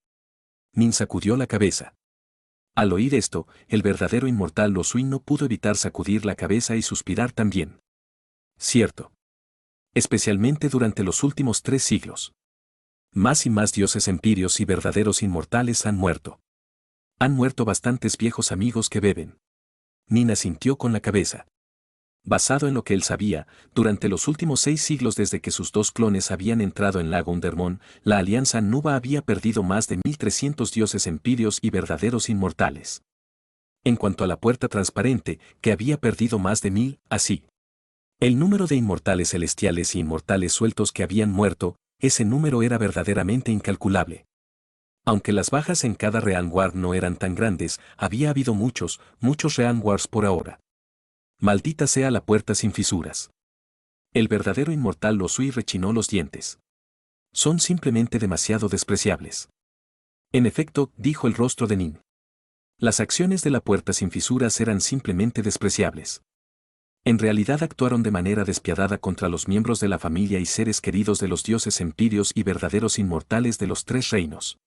Nin sacudió la cabeza. Al oír esto, el verdadero inmortal Lo Sui no pudo evitar sacudir la cabeza y suspirar también. Cierto. Especialmente durante los últimos 3 siglos. Más y más dioses empíreos y verdaderos inmortales han muerto. Han muerto bastantes viejos amigos que beben. Nin asintió con la cabeza. Basado en lo que él sabía, durante los últimos 6 siglos desde que sus dos clones habían entrado en Lago Undermon, la Alianza Nuba había perdido más de 1300 dioses empíreos y verdaderos inmortales. En cuanto a la Puerta Transparente, que había perdido más de 1000, así. El número de inmortales celestiales y inmortales sueltos que habían muerto, ese número era verdaderamente incalculable. Aunque las bajas en cada Realm War no eran tan grandes, había habido muchos Realm Wars por ahora. Maldita sea la puerta sin fisuras. El verdadero inmortal Losui rechinó los dientes. Son simplemente demasiado despreciables. En efecto, dijo el rostro de Nin. Las acciones de la puerta sin fisuras eran simplemente despreciables. En realidad actuaron de manera despiadada contra los miembros de la familia y seres queridos de los dioses empíreos y verdaderos inmortales de los tres reinos.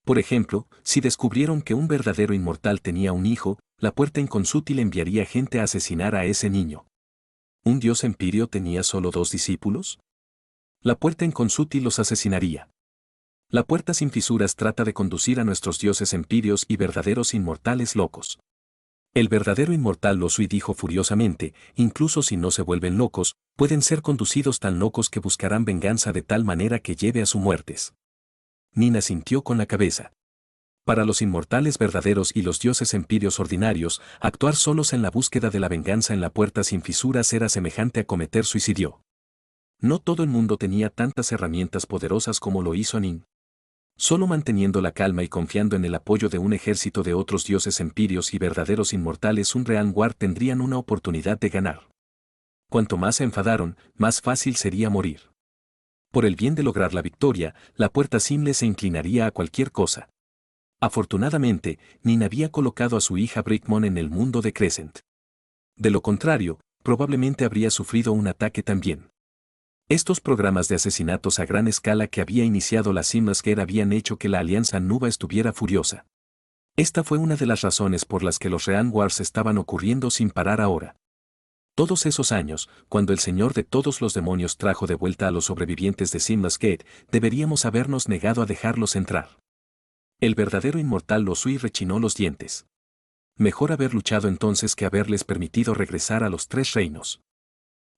Por ejemplo, si descubrieron que un verdadero inmortal tenía un hijo, la puerta inconsútil enviaría gente a asesinar a ese niño. ¿Un dios empíreo tenía solo 2 discípulos? La puerta inconsútil los asesinaría. La puerta sin fisuras trata de conducir a nuestros dioses empíreos y verdaderos inmortales locos. El verdadero inmortal Losui dijo furiosamente, incluso si no se vuelven locos, pueden ser conducidos tan locos que buscarán venganza de tal manera que lleve a su muertes. Nin asintió con la cabeza. Para los inmortales verdaderos y los dioses empíreos ordinarios, actuar solos en la búsqueda de la venganza en la puerta sin fisuras era semejante a cometer suicidio. No todo el mundo tenía tantas herramientas poderosas como lo hizo Nin. Solo manteniendo la calma y confiando en el apoyo de un ejército de otros dioses empíreos y verdaderos inmortales, un Realm War tendrían una oportunidad de ganar. Cuanto más se enfadaron, más fácil sería morir. Por el bien de lograr la victoria, la puerta simple se inclinaría a cualquier cosa. Afortunadamente, Nin había colocado a su hija Brickmon en el mundo de Crescent. De lo contrario, probablemente habría sufrido un ataque también. Estos programas de asesinatos a gran escala que había iniciado la Simlasker habían hecho que la Alianza Nuba estuviera furiosa. Esta fue una de las razones por las que los Realm Wars estaban ocurriendo sin parar ahora. Todos esos años, cuando el Señor de todos los demonios trajo de vuelta a los sobrevivientes de Simlasker, deberíamos habernos negado a dejarlos entrar. El verdadero inmortal Losui rechinó los dientes. Mejor haber luchado entonces que haberles permitido regresar a los tres reinos.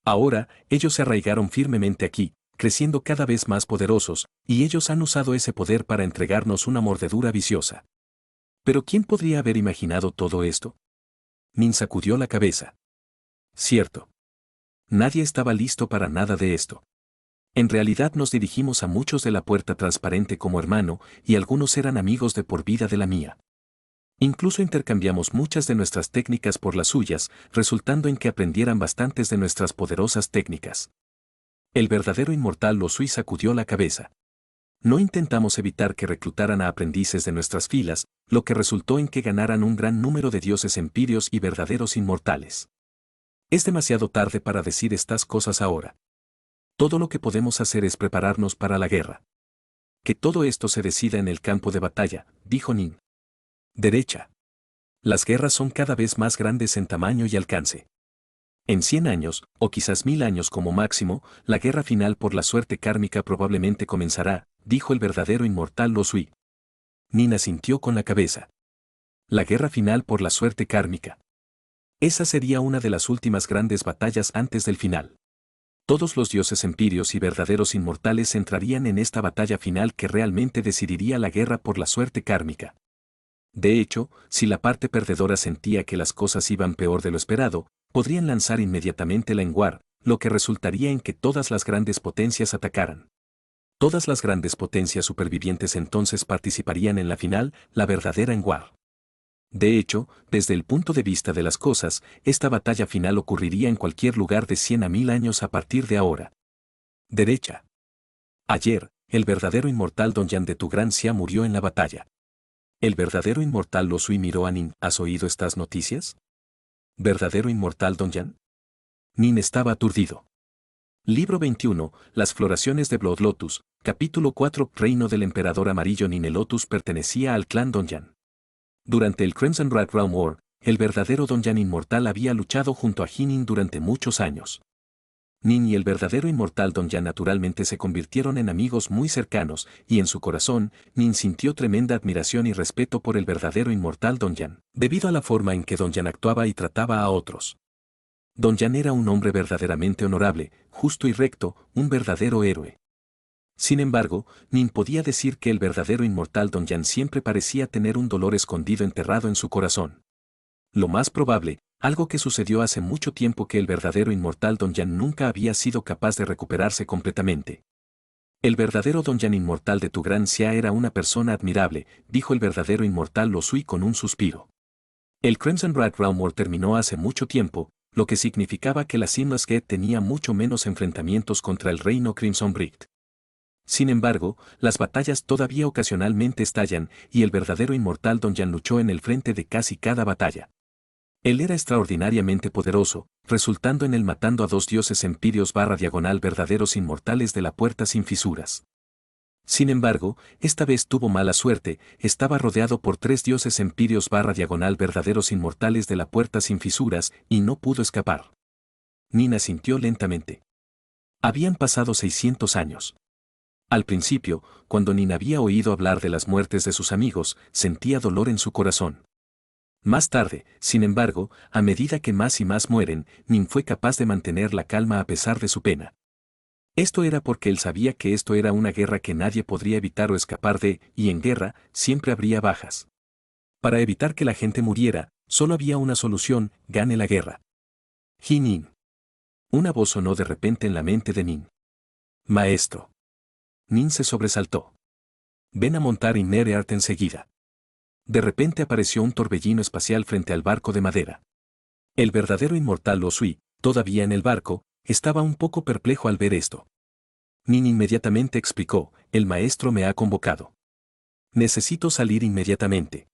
Ahora, ellos se arraigaron firmemente aquí, creciendo cada vez más poderosos, y ellos han usado ese poder para entregarnos una mordedura viciosa. ¿Pero quién podría haber imaginado todo esto? Nin sacudió la cabeza. Cierto. Nadie estaba listo para nada de esto. En realidad nos dirigimos a muchos de la Puerta Transparente como hermano, y algunos eran amigos de por vida de la mía. Incluso intercambiamos muchas de nuestras técnicas por las suyas, resultando en que aprendieran bastantes de nuestras poderosas técnicas. El verdadero inmortal Losui sacudió la cabeza. No intentamos evitar que reclutaran a aprendices de nuestras filas, lo que resultó en que ganaran un gran número de dioses empíreos y verdaderos inmortales. Es demasiado tarde para decir estas cosas ahora. Todo lo que podemos hacer es prepararnos para la guerra. Que todo esto se decida en el campo de batalla, dijo Nin. Derecha. Las guerras son cada vez más grandes en tamaño y alcance. En 100 años, o quizás 1000 años como máximo, la guerra final por la suerte kármica probablemente comenzará, dijo el verdadero inmortal Losui. Nin asintió con la cabeza. La guerra final por la suerte kármica. Esa sería una de las últimas grandes batallas antes del final. Todos los dioses empíreos y verdaderos inmortales entrarían en esta batalla final que realmente decidiría la guerra por la suerte kármica. De hecho, si la parte perdedora sentía que las cosas iban peor de lo esperado, podrían lanzar inmediatamente la Engwar, lo que resultaría en que todas las grandes potencias atacaran. Todas las grandes potencias supervivientes entonces participarían en la final, la verdadera Engwar. De hecho, desde el punto de vista de las cosas, esta batalla final ocurriría en cualquier lugar de 100 a 1000 años a partir de ahora. Derecha. Ayer, el verdadero inmortal Don Yan de tu gran Xia murió en la batalla. El verdadero inmortal Losui miró a Nin. ¿Has oído estas noticias? ¿Verdadero inmortal Don Yan? Nin estaba aturdido. Libro 21, Las floraciones de Blood Lotus, capítulo 4, Reino del Emperador Amarillo. Nin Lotus pertenecía al clan Don Yan. Durante el Crimson Red Realm War, el verdadero Don Yan inmortal había luchado junto a Jinin durante muchos años. Nin y el verdadero inmortal Don Yan naturalmente se convirtieron en amigos muy cercanos, y en su corazón, Nin sintió tremenda admiración y respeto por el verdadero inmortal Don Yan, debido a la forma en que Don Yan actuaba y trataba a otros. Don Yan era un hombre verdaderamente honorable, justo y recto, un verdadero héroe. Sin embargo, Nin podía decir que el verdadero inmortal Don Yan siempre parecía tener un dolor escondido enterrado en su corazón. Lo más probable, algo que sucedió hace mucho tiempo que el verdadero inmortal Don Yan nunca había sido capaz de recuperarse completamente. El verdadero Don Yan inmortal de tu gran Xia era una persona admirable, dijo el verdadero inmortal Lo Sui con un suspiro. El Crimson Red Realm War terminó hace mucho tiempo, lo que significaba que la Seamless Gate tenía mucho menos enfrentamientos contra el reino Crimson Bright. Sin embargo, las batallas todavía ocasionalmente estallan, y el verdadero inmortal Don Yan luchó en el frente de casi cada batalla. Él era extraordinariamente poderoso, resultando en él matando a 2 dioses empíreos /diagonal verdaderos inmortales de la puerta sin fisuras. Sin embargo, esta vez tuvo mala suerte, estaba rodeado por 3 dioses empíreos /diagonal verdaderos inmortales de la puerta sin fisuras, y no pudo escapar. Nin asintió lentamente. Habían pasado 600 años. Al principio, cuando Nin había oído hablar de las muertes de sus amigos, sentía dolor en su corazón. Más tarde, sin embargo, a medida que más y más mueren, Nin fue capaz de mantener la calma a pesar de su pena. Esto era porque él sabía que esto era una guerra que nadie podría evitar o escapar de, y en guerra, siempre habría bajas. Para evitar que la gente muriera, solo había una solución: gane la guerra. Nin. Una voz sonó de repente en la mente de Nin. Maestro. Nin se sobresaltó. Ven a montar Innereart enseguida. De repente apareció un torbellino espacial frente al barco de madera. El verdadero inmortal Lo Sui, todavía en el barco, estaba un poco perplejo al ver esto. Nin inmediatamente explicó: el maestro me ha convocado. Necesito salir inmediatamente.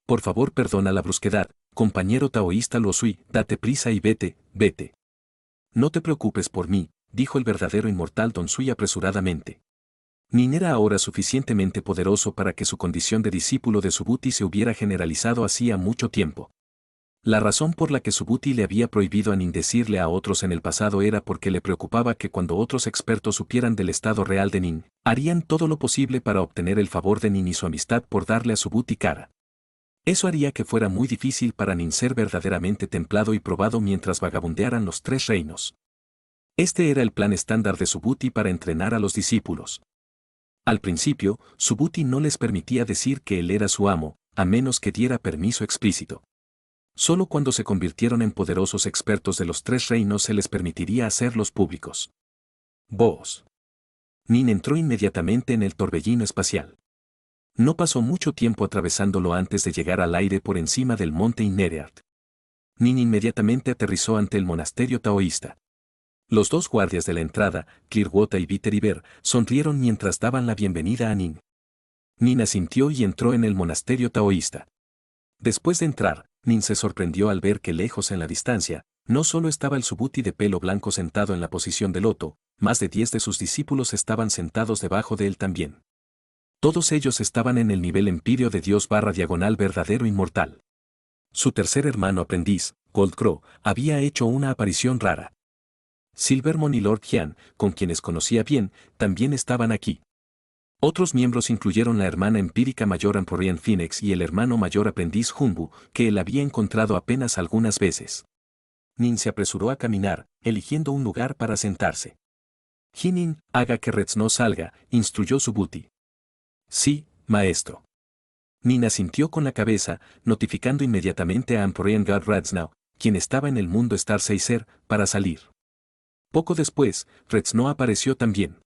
Por favor, perdona la brusquedad, compañero taoísta Lo Sui, date prisa y vete, vete. No te preocupes por mí, dijo el verdadero inmortal Don Sui apresuradamente. Nin era ahora suficientemente poderoso para que su condición de discípulo de Subhuti se hubiera generalizado hacía mucho tiempo. La razón por la que Subhuti le había prohibido a Nin decirle a otros en el pasado era porque le preocupaba que cuando otros expertos supieran del estado real de Nin, harían todo lo posible para obtener el favor de Nin y su amistad por darle a Subhuti cara. Eso haría que fuera muy difícil para Nin ser verdaderamente templado y probado mientras vagabundearan los 3 reinos. Este era el plan estándar de Subhuti para entrenar a los discípulos. Al principio, Subhuti no les permitía decir que él era su amo, a menos que diera permiso explícito. Solo cuando se convirtieron en poderosos expertos de los 3 reinos se les permitiría hacerlos públicos. Vos. Nin entró inmediatamente en el torbellino espacial. No pasó mucho tiempo atravesándolo antes de llegar al aire por encima del monte Innereart. Nin inmediatamente aterrizó ante el monasterio taoísta. Los 2 guardias de la entrada, Clearwater y Bitteriver, sonrieron mientras daban la bienvenida a Nin. Nin asintió y entró en el monasterio taoísta. Después de entrar, Nin se sorprendió al ver que lejos en la distancia, no solo estaba el Subhuti de pelo blanco sentado en la posición de loto, más de 10 de sus discípulos estaban sentados debajo de él también. Todos ellos estaban en el nivel empíreo de Dios /diagonal verdadero inmortal. Su tercer hermano aprendiz, Goldcrow, había hecho una aparición rara. Silvermon y Lord Jian, con quienes conocía bien, también estaban aquí. Otros miembros incluyeron la hermana empírica mayor Emporian Phoenix y el hermano mayor aprendiz Hunbu, que él había encontrado apenas algunas veces. Nin se apresuró a caminar, eligiendo un lugar para sentarse. Nin, haga que Retz no salga, instruyó Subhuti. Sí, maestro. Nin asintió con la cabeza, notificando inmediatamente a Emporian God Reznau, quien estaba en el mundo Star Seizer, para salir. Poco después, Reznau apareció también.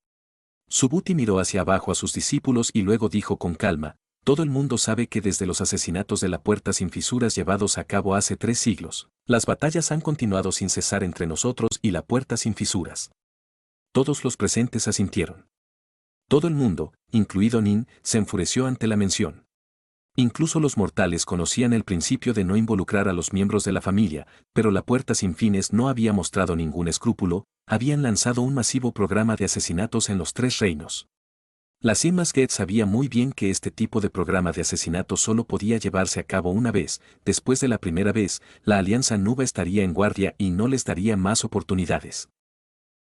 Subhuti miró hacia abajo a sus discípulos y luego dijo con calma: todo el mundo sabe que desde los asesinatos de la puerta sin fisuras llevados a cabo hace 3 siglos, las batallas han continuado sin cesar entre nosotros y la puerta sin fisuras. Todos los presentes asintieron. Todo el mundo, incluido Nin, se enfureció ante la mención. Incluso los mortales conocían el principio de no involucrar a los miembros de la familia, pero la puerta sin fines no había mostrado ningún escrúpulo, habían lanzado un masivo programa de asesinatos en los 3 reinos. La Seamless Gate sabía muy bien que este tipo de programa de asesinato solo podía llevarse a cabo una vez. Después de la primera vez, la Alianza Nuba estaría en guardia y no les daría más oportunidades.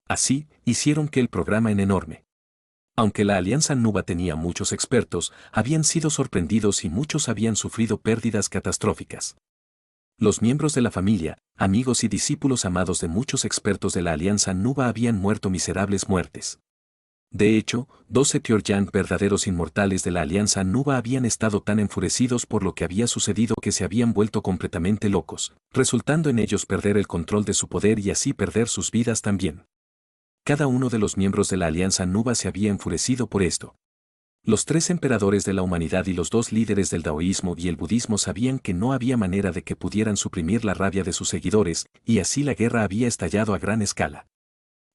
Así, hicieron que el programa en enorme. Aunque la Alianza Nuba tenía muchos expertos, habían sido sorprendidos y muchos habían sufrido pérdidas catastróficas. Los miembros de la familia, amigos y discípulos amados de muchos expertos de la Alianza Nuba habían muerto miserables muertes. De hecho, 12 Teorjan verdaderos inmortales de la Alianza Nuba habían estado tan enfurecidos por lo que había sucedido que se habían vuelto completamente locos, resultando en ellos perder el control de su poder y así perder sus vidas también. Cada uno de los miembros de la Alianza Nuba se había enfurecido por esto. Los 3 emperadores de la humanidad y los 2 líderes del taoísmo y el budismo sabían que no había manera de que pudieran suprimir la rabia de sus seguidores, y así la guerra había estallado a gran escala.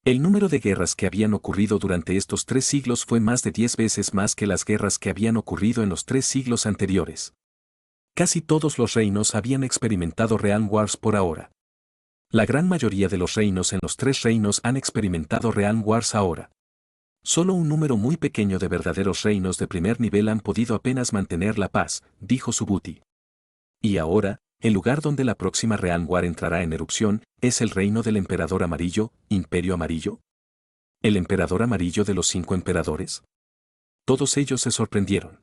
El número de guerras que habían ocurrido durante estos 3 siglos fue más de 10 veces más que las guerras que habían ocurrido en los 3 siglos anteriores. Casi todos los reinos habían experimentado Realm Wars por ahora. La gran mayoría de los reinos en los 3 reinos han experimentado Realm Wars ahora. Solo un número muy pequeño de verdaderos reinos de primer nivel han podido apenas mantener la paz, dijo Subhuti. Y ahora, el lugar donde la próxima Realm War entrará en erupción, es el reino del Emperador Amarillo, Imperio Amarillo. ¿El Emperador Amarillo de los 5 emperadores? Todos ellos se sorprendieron.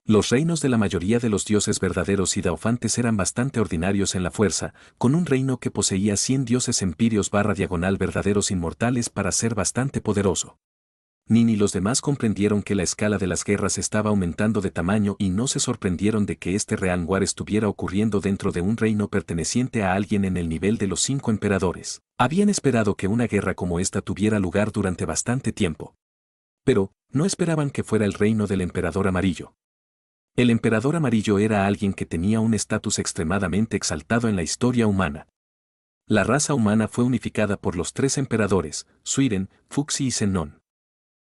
Los reinos de la mayoría de los dioses verdaderos y daofantes eran bastante ordinarios en la fuerza, con un reino que poseía 100 dioses empirios /diagonal verdaderos inmortales para ser bastante poderoso. Ni los demás comprendieron que la escala de las guerras estaba aumentando de tamaño y no se sorprendieron de que este Realm War estuviera ocurriendo dentro de un reino perteneciente a alguien en el nivel de los 5 emperadores. Habían esperado que una guerra como esta tuviera lugar durante bastante tiempo. Pero, no esperaban que fuera el reino del Emperador Amarillo. El Emperador Amarillo era alguien que tenía un estatus extremadamente exaltado en la historia humana. La raza humana fue unificada por los 3 emperadores, Suiren, Fuxi y Zenón.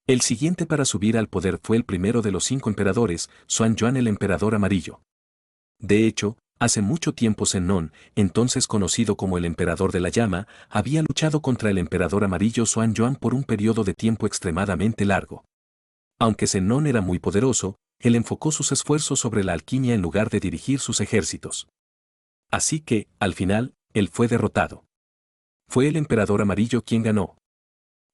El siguiente para subir al poder fue el primero de los 5 emperadores, Xuanyuan el Emperador Amarillo. De hecho, hace mucho tiempo Zenón, entonces conocido como el Emperador de la Llama, había luchado contra el Emperador Amarillo Xuanyuan por un periodo de tiempo extremadamente largo. Aunque Zenón era muy poderoso, él enfocó sus esfuerzos sobre la alquimia en lugar de dirigir sus ejércitos. Así que, al final, él fue derrotado. Fue el Emperador Amarillo quien ganó.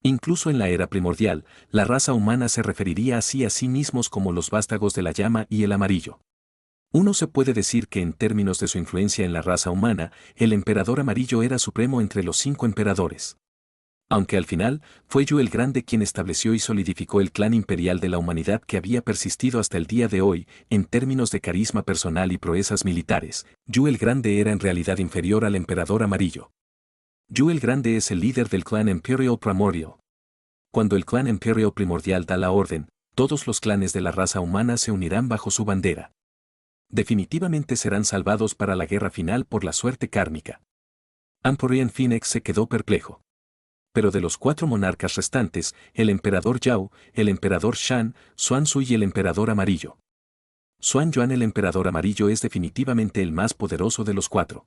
Incluso en la era primordial, la raza humana se referiría así a sí mismos como los vástagos de la llama y el amarillo. Uno se puede decir que en términos de su influencia en la raza humana, el emperador amarillo era supremo entre los 5 emperadores. Aunque al final, fue Yu el Grande quien estableció y solidificó el clan imperial de la humanidad que había persistido hasta el día de hoy, en términos de carisma personal y proezas militares, Yu el Grande era en realidad inferior al emperador amarillo. Yu el Grande es el líder del clan Imperial Primordial. Cuando el clan Imperial Primordial da la orden, todos los clanes de la raza humana se unirán bajo su bandera. Definitivamente serán salvados para la guerra final por la suerte kármica. Emporian Phoenix se quedó perplejo. Pero de los 4 monarcas restantes, el emperador Yao, el emperador Shan, Xuanzu y el emperador Amarillo. Xuanyuan el emperador Amarillo es definitivamente el más poderoso de los 4.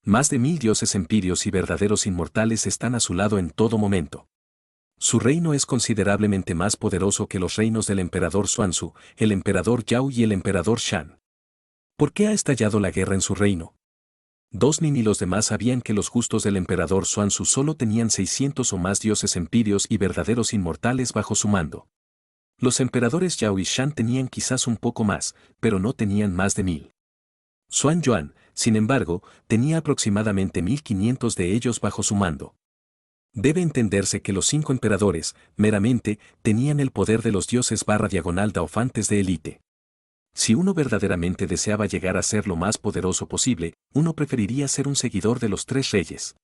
Más de 1000 dioses empirios y verdaderos inmortales están a su lado en todo momento. Su reino es considerablemente más poderoso que los reinos del emperador Xuanzu, el emperador Yao y el emperador Shan. ¿Por qué ha estallado la guerra en su reino? 2 ni los demás sabían que los justos del emperador Xuanzu solo tenían 600 o más dioses empirios y verdaderos inmortales bajo su mando. Los emperadores Yao y Shan tenían quizás un poco más, pero no tenían más de 1000. Xuanyuan, sin embargo, tenía aproximadamente 1500 de ellos bajo su mando. Debe entenderse que los 5 emperadores, meramente, tenían el poder de los dioses /diagonal daofantes de élite. Si uno verdaderamente deseaba llegar a ser lo más poderoso posible, uno preferiría ser un seguidor de los 3 reyes.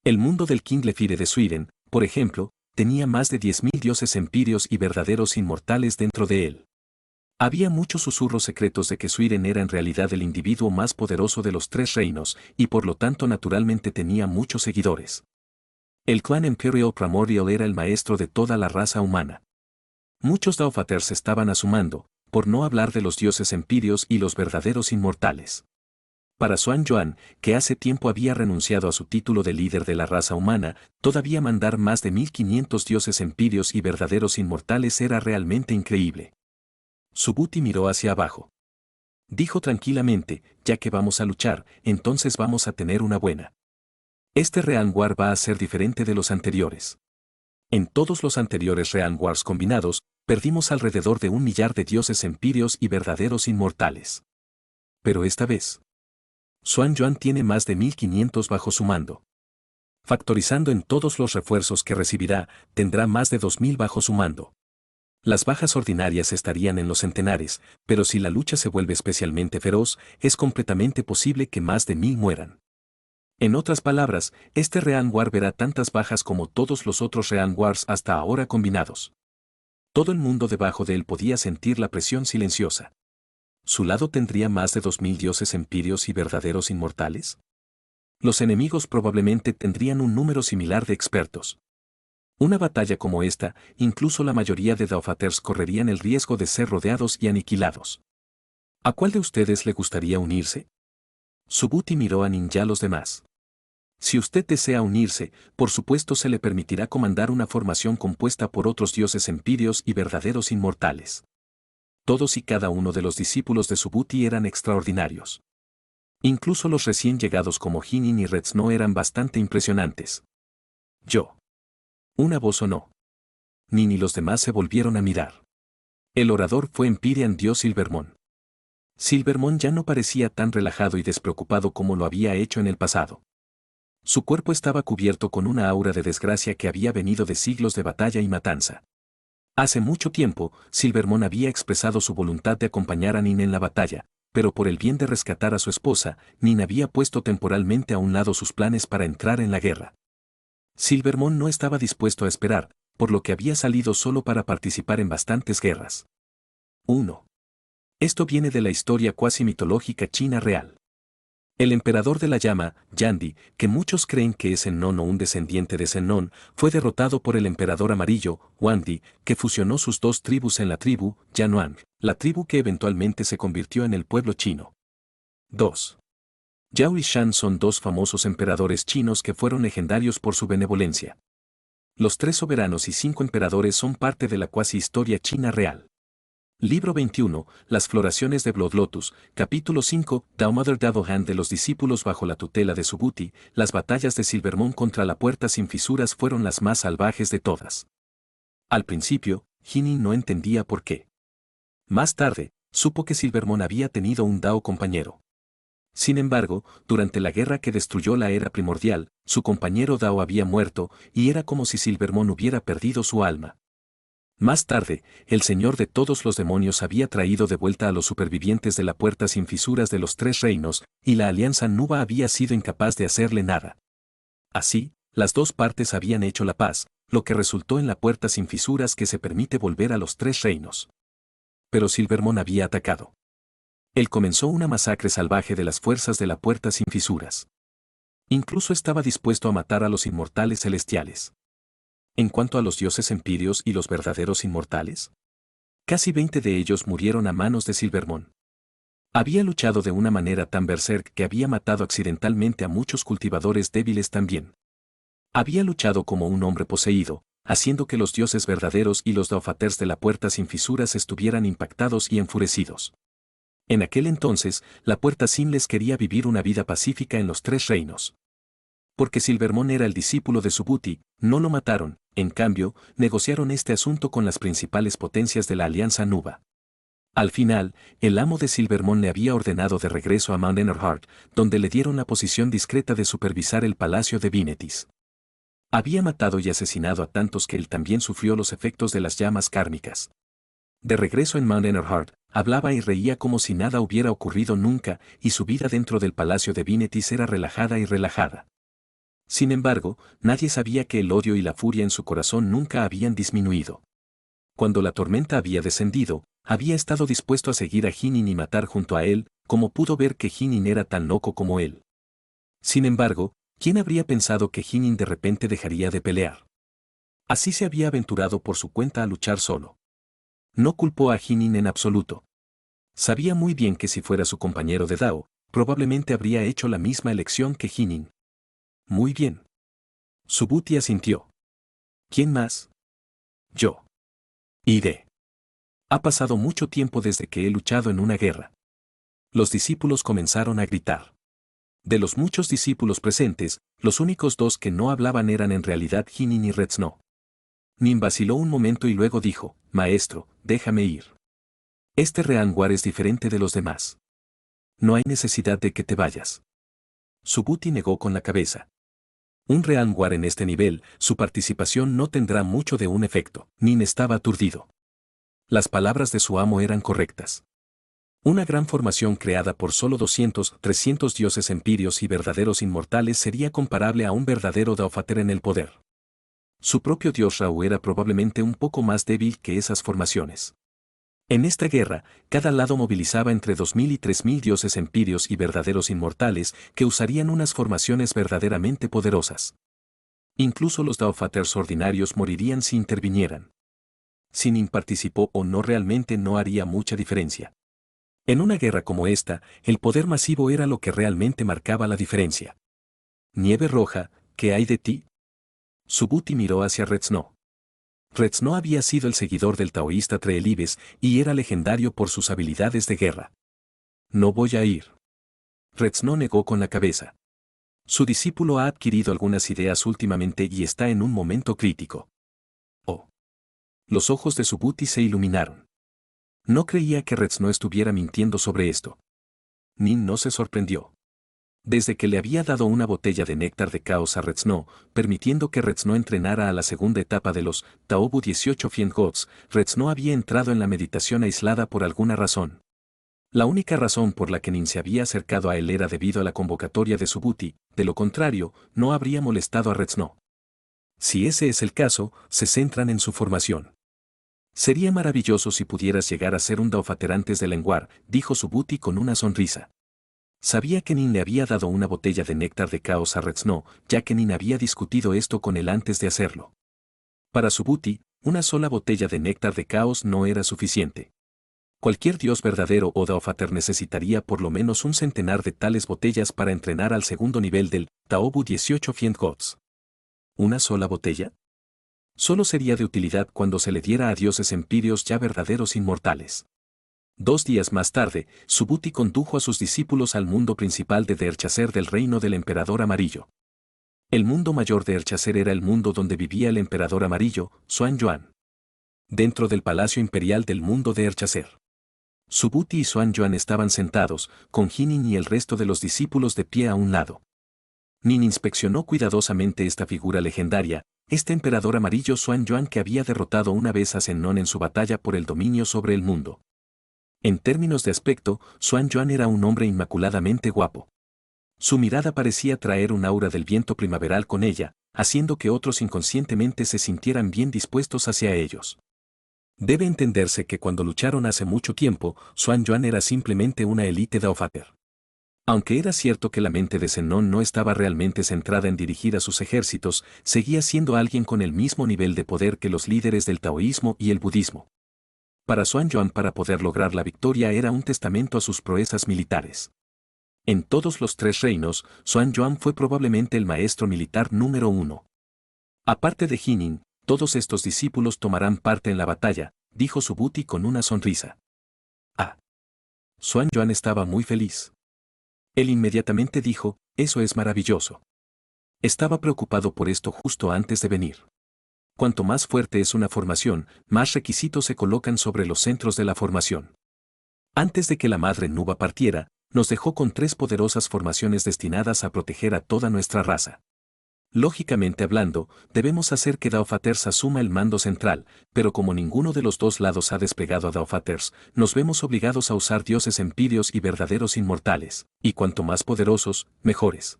El mundo del King Lefire de Suiren, por ejemplo, tenía más de 10.000 dioses empirios y verdaderos inmortales dentro de él. Había muchos susurros secretos de que Suiren era en realidad el individuo más poderoso de los 3 reinos, y por lo tanto naturalmente tenía muchos seguidores. El clan Imperial Primordial era el maestro de toda la raza humana. Muchos Daofaters estaban a su mando, por no hablar de los dioses empirios y los verdaderos inmortales. Para Xuanyuan, que hace tiempo había renunciado a su título de líder de la raza humana, todavía mandar más de 1500 dioses empirios y verdaderos inmortales era realmente increíble. Subhuti miró hacia abajo. Dijo tranquilamente, ya que vamos a luchar, entonces vamos a tener una buena. Este Realm War va a ser diferente de los anteriores. En todos los anteriores Realm Wars combinados, perdimos alrededor de 1 millar de dioses empíreos y verdaderos inmortales. Pero esta vez, Xuan Yuan tiene más de 1500 bajo su mando. Factorizando en todos los refuerzos que recibirá, tendrá más de 2000 bajo su mando. Las bajas ordinarias estarían en los centenares, pero si la lucha se vuelve especialmente feroz, es completamente posible que más de 1000 mueran. En otras palabras, este Realm War verá tantas bajas como todos los otros Realm Wars hasta ahora combinados. Todo el mundo debajo de él podía sentir la presión silenciosa. ¿Su lado tendría más de 2000 dioses empíreos y verdaderos inmortales? Los enemigos probablemente tendrían un número similar de expertos. Una batalla como esta, incluso la mayoría de Daofaters correrían el riesgo de ser rodeados y aniquilados. ¿A cuál de ustedes le gustaría unirse? Subuti miró a Nin y a los demás. Si usted desea unirse, por supuesto se le permitirá comandar una formación compuesta por otros dioses empíreos y verdaderos inmortales. Todos y cada uno de los discípulos de Subuti eran extraordinarios. Incluso los recién llegados como Hinin y Red Snow eran bastante impresionantes. Yo. Una voz sonó. Nin y los demás se volvieron a mirar. El orador fue Empyrean Dios Silvermon. Silvermon ya no parecía tan relajado y despreocupado como lo había hecho en el pasado. Su cuerpo estaba cubierto con una aura de desgracia que había venido de siglos de batalla y matanza. Hace mucho tiempo, Silvermon había expresado su voluntad de acompañar a Nin en la batalla, pero por el bien de rescatar a su esposa, Nin había puesto temporalmente a un lado sus planes para entrar en la guerra. Silvermon no estaba dispuesto a esperar, por lo que había salido solo para participar en bastantes guerras. 1. Esto viene de la historia cuasi mitológica china real. El emperador de la llama, Yandi, que muchos creen que es Ennon o un descendiente de Zenón, fue derrotado por el emperador amarillo, Wandi, que fusionó sus dos tribus en la tribu, Yanuang, la tribu que eventualmente se convirtió en el pueblo chino. 2. Yao y Shan son dos famosos emperadores chinos que fueron legendarios por su benevolencia. Los 3 soberanos y 5 emperadores son parte de la cuasi historia china real. Libro 21, Las floraciones de Blood Lotus, capítulo 5, Dao Mother Dado Han de los discípulos bajo la tutela de Subuti, las batallas de Silvermon contra la puerta sin fisuras fueron las más salvajes de todas. Al principio, Hinin no entendía por qué. Más tarde, supo que Silvermon había tenido un Dao compañero. Sin embargo, durante la guerra que destruyó la era primordial, su compañero Dao había muerto, y era como si Silvermon hubiera perdido su alma. Más tarde, el Señor de todos los demonios había traído de vuelta a los supervivientes de la puerta sin fisuras de los 3 reinos, y la Alianza Nuba había sido incapaz de hacerle nada. Así, las dos partes habían hecho la paz, lo que resultó en la puerta sin fisuras que se permite volver a los 3 reinos. Pero Silvermon había atacado. Él comenzó una masacre salvaje de las fuerzas de la puerta sin fisuras. Incluso estaba dispuesto a matar a los inmortales celestiales. En cuanto a los dioses empíreos y los verdaderos inmortales, casi 20 de ellos murieron a manos de Silvermon. Había luchado de una manera tan berserk que había matado accidentalmente a muchos cultivadores débiles también. Había luchado como un hombre poseído, haciendo que los dioses verdaderos y los Daofaters de la puerta sin fisuras estuvieran impactados y enfurecidos. En aquel entonces, la puerta sin les quería vivir una vida pacífica en los 3 reinos. Porque Silvermon era el discípulo de Subuti, no lo mataron, en cambio, negociaron este asunto con las principales potencias de la Alianza Nuba. Al final, el amo de Silvermon le había ordenado de regreso a Mount Enerhart, donde le dieron la posición discreta de supervisar el palacio de Vinetis. Había matado y asesinado a tantos que él también sufrió los efectos de las llamas kármicas. De regreso en Mount Enerhart, hablaba y reía como si nada hubiera ocurrido nunca, y su vida dentro del palacio de Vinetis era relajada y relajada. Sin embargo, nadie sabía que el odio y la furia en su corazón nunca habían disminuido. Cuando la tormenta había descendido, había estado dispuesto a seguir a Hinin y matar junto a él, como pudo ver que Hinin era tan loco como él. Sin embargo, ¿quién habría pensado que Hinin de repente dejaría de pelear? Así se había aventurado por su cuenta a luchar solo. No culpó a Hinin en absoluto. Sabía muy bien que si fuera su compañero de Dao, probablemente habría hecho la misma elección que Hinin. Muy bien. Subuti asintió. ¿Quién más? Yo. Iré. Ha pasado mucho tiempo desde que he luchado en una guerra. Los discípulos comenzaron a gritar. De los muchos discípulos presentes, los únicos dos que no hablaban eran en realidad Hinin y Reznó. Nin vaciló un momento y luego dijo, «Maestro, déjame ir. Este Reanguar es diferente de los demás. No hay necesidad de que te vayas». Subhuti negó con la cabeza. Un Reanguar en este nivel, su participación no tendrá mucho de un efecto. Nin estaba aturdido. Las palabras de su amo eran correctas. Una gran formación creada por solo 200, 300 dioses empíreos y verdaderos inmortales sería comparable a un verdadero Daofater en el poder. Su propio dios Ra era probablemente un poco más débil que esas formaciones. En esta guerra, cada lado movilizaba entre 2000 y 3000 dioses empíreos y verdaderos inmortales que usarían unas formaciones verdaderamente poderosas. Incluso los Daofaters ordinarios morirían si intervinieran. Si Nin participó o no realmente no haría mucha diferencia. En una guerra como esta, el poder masivo era lo que realmente marcaba la diferencia. Nieve Roja, ¿qué hay de ti? Subhuti miró hacia Reznó. Reznó había sido el seguidor del taoísta Treelibes y era legendario por sus habilidades de guerra. No voy a ir. Reznó negó con la cabeza. Su discípulo ha adquirido algunas ideas últimamente y está en un momento crítico. Oh. Los ojos de Subhuti se iluminaron. No creía que Reznó estuviera mintiendo sobre esto. Nin no se sorprendió. Desde que le había dado una botella de néctar de caos a Reznó, permitiendo que Reznó entrenara a la segunda etapa de los Taobu 18 Fien Gods, Reznó había entrado en la meditación aislada por alguna razón. La única razón por la que Nin se había acercado a él era debido a la convocatoria de Subhuti, de lo contrario, no habría molestado a Reznó. Si ese es el caso, se centran en su formación. Sería maravilloso si pudieras llegar a ser un Daofater antes del lenguar, dijo Subhuti con una sonrisa. Sabía que Nin le había dado una botella de néctar de caos a Reznó, ya que Nin había discutido esto con él antes de hacerlo. Para Subhuti, una sola botella de néctar de caos no era suficiente. Cualquier dios verdadero o Daofater necesitaría por lo menos un centenar de tales botellas para entrenar al segundo nivel del Taobu 18 Fien Gods. ¿Una sola botella? Solo sería de utilidad cuando se le diera a dioses empíreos ya verdaderos inmortales. 2 días más tarde, Subhuti condujo a sus discípulos al mundo principal de Derchaser del reino del emperador amarillo. El mundo mayor de Derchaser era el mundo donde vivía el emperador amarillo, Xuanyuan. Dentro del palacio imperial del mundo de Derchaser. Subhuti y Xuanyuan estaban sentados, con Hinin y el resto de los discípulos de pie a un lado. Nin inspeccionó cuidadosamente esta figura legendaria, este emperador amarillo Xuanyuan que había derrotado una vez a Zenón en su batalla por el dominio sobre el mundo. En términos de aspecto, Xuanyuan era un hombre inmaculadamente guapo. Su mirada parecía traer un aura del viento primaveral con ella, haciendo que otros inconscientemente se sintieran bien dispuestos hacia ellos. Debe entenderse que cuando lucharon hace mucho tiempo, Xuanyuan era simplemente una élite Daofater. Aunque era cierto que la mente de Zenón no estaba realmente centrada en dirigir a sus ejércitos, seguía siendo alguien con el mismo nivel de poder que los líderes del taoísmo y el budismo. Para Xuanyuan para poder lograr la victoria era un testamento a sus proezas militares. En todos los 3 reinos, Xuanyuan fue probablemente el maestro militar número 1. Aparte de Hinin, todos estos discípulos tomarán parte en la batalla, dijo Subhuti con una sonrisa. Ah. Xuanyuan estaba muy feliz. Él inmediatamente dijo, eso es maravilloso. Estaba preocupado por esto justo antes de venir. Cuanto más fuerte es una formación, más requisitos se colocan sobre los centros de la formación. Antes de que la madre Nuba partiera, nos dejó con 3 poderosas formaciones destinadas a proteger a toda nuestra raza. Lógicamente hablando, debemos hacer que Daofaters asuma el mando central, pero como ninguno de los 2 lados ha desplegado a Daofaters, nos vemos obligados a usar dioses empíreos y verdaderos inmortales, y cuanto más poderosos, mejores.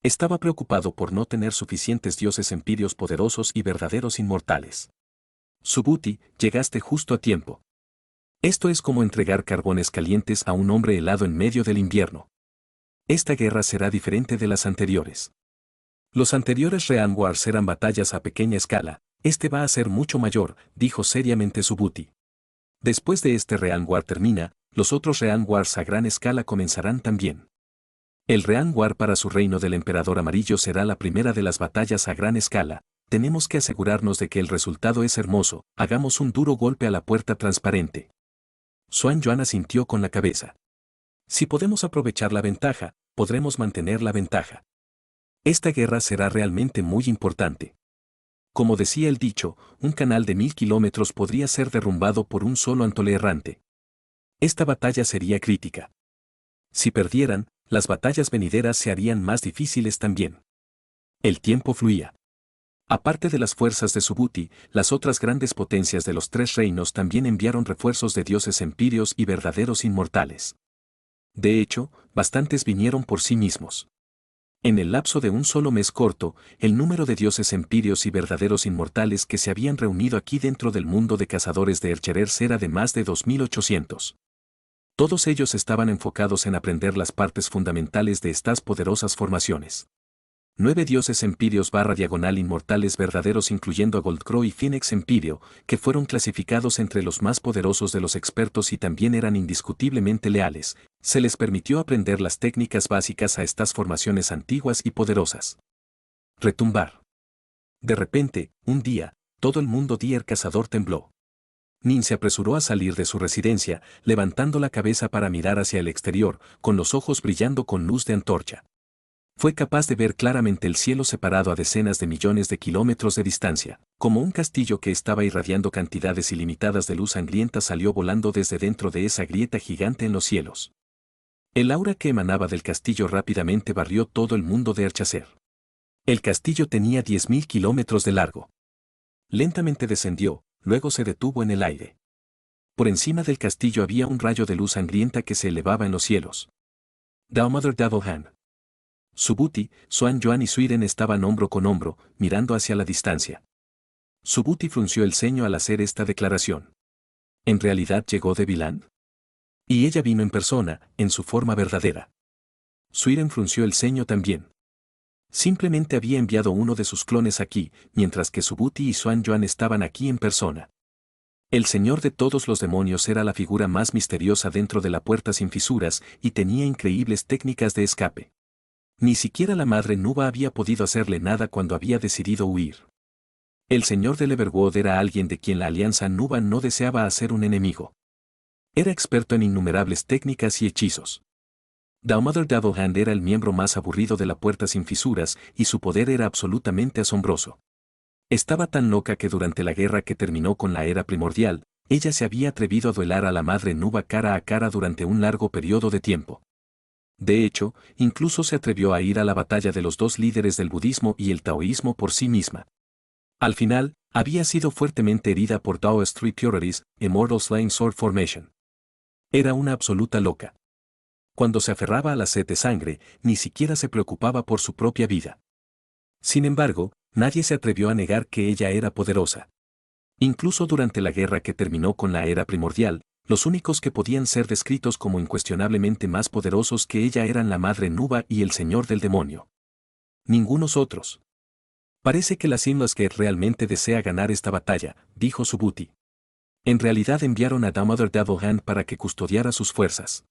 Estaba preocupado por no tener suficientes dioses empíreos poderosos y verdaderos inmortales. Subhuti, llegaste justo a tiempo. Esto es como entregar carbones calientes a un hombre helado en medio del invierno. Esta guerra será diferente de las anteriores. Los anteriores Rean Wars eran batallas a pequeña escala, este va a ser mucho mayor, dijo seriamente Subhuti. Después de este Rean War termina, los otros Rean Wars a gran escala comenzarán también. El Rean War para su reino del emperador amarillo será la primera de las batallas a gran escala. Tenemos que asegurarnos de que el resultado es hermoso, hagamos un duro golpe a la puerta transparente. Xuanyuan asintió con la cabeza. Si podemos aprovechar la ventaja, podremos mantener la ventaja. Esta guerra será realmente muy importante. Como decía el dicho, un canal de 1000 kilómetros podría ser derrumbado por un solo antole errante. Esta batalla sería crítica. Si perdieran, las batallas venideras se harían más difíciles también. El tiempo fluía. Aparte de las fuerzas de Subuti, las otras grandes potencias de los tres reinos también enviaron refuerzos de dioses empíreos y verdaderos inmortales. De hecho, bastantes vinieron por sí mismos. En el lapso de un solo mes corto, el número de dioses empíreos y verdaderos inmortales que se habían reunido aquí dentro del mundo de cazadores de Ercherers era de más de 2800. Todos ellos estaban enfocados en aprender las partes fundamentales de estas poderosas formaciones. 9 dioses empíreos /diagonal inmortales verdaderos incluyendo a Goldcrow y Phoenix Empíreo, que fueron clasificados entre los más poderosos de los expertos y también eran indiscutiblemente leales, se les permitió aprender las técnicas básicas a estas formaciones antiguas y poderosas. Retumbar. De repente, un día, todo el mundo el cazador tembló. Nin se apresuró a salir de su residencia, levantando la cabeza para mirar hacia el exterior, con los ojos brillando con luz de antorcha. Fue capaz de ver claramente el cielo separado a decenas de millones de kilómetros de distancia, como un castillo que estaba irradiando cantidades ilimitadas de luz sangrienta salió volando desde dentro de esa grieta gigante en los cielos. El aura que emanaba del castillo rápidamente barrió todo el mundo de Erchazer. El castillo tenía 10.000 kilómetros de largo. Lentamente descendió, luego se detuvo en el aire. Por encima del castillo había un rayo de luz sangrienta que se elevaba en los cielos. Daumother Davelhan. Subuti, Xuan Yuan y Suiren estaban hombro con hombro, mirando hacia la distancia. Subuti frunció el ceño al hacer esta declaración. ¿En realidad llegó de Vilan? Y ella vino en persona, en su forma verdadera. Suiren frunció el ceño también. Simplemente había enviado uno de sus clones aquí, mientras que Subuti y Xuan Yuan estaban aquí en persona. El señor de todos los demonios era la figura más misteriosa dentro de la puerta sin fisuras y tenía increíbles técnicas de escape. Ni siquiera la madre Nuba había podido hacerle nada cuando había decidido huir. El señor de Leverwood era alguien de quien la alianza Nuba no deseaba hacer un enemigo. Era experto en innumerables técnicas y hechizos. Daumother Davelhand era el miembro más aburrido de la puerta sin fisuras y su poder era absolutamente asombroso. Estaba tan loca que durante la guerra que terminó con la era primordial, ella se había atrevido a duelar a la madre Nuba cara a cara durante un largo periodo de tiempo. De hecho, incluso se atrevió a ir a la batalla de los dos líderes del budismo y el taoísmo por sí misma. Al final, había sido fuertemente herida por Taoist Three Purities, Immortal Slaying Sword Formation. Era una absoluta loca. Cuando se aferraba a la sed de sangre, ni siquiera se preocupaba por su propia vida. Sin embargo, nadie se atrevió a negar que ella era poderosa. Incluso durante la guerra que terminó con la era primordial, los únicos que podían ser descritos como incuestionablemente más poderosos que ella eran la madre Nuba y el señor del demonio. Ningunos otros. Parece que la Sinless Gate realmente desea ganar esta batalla, dijo Subuti. En realidad enviaron a Daumother Davelhand para que custodiara sus fuerzas.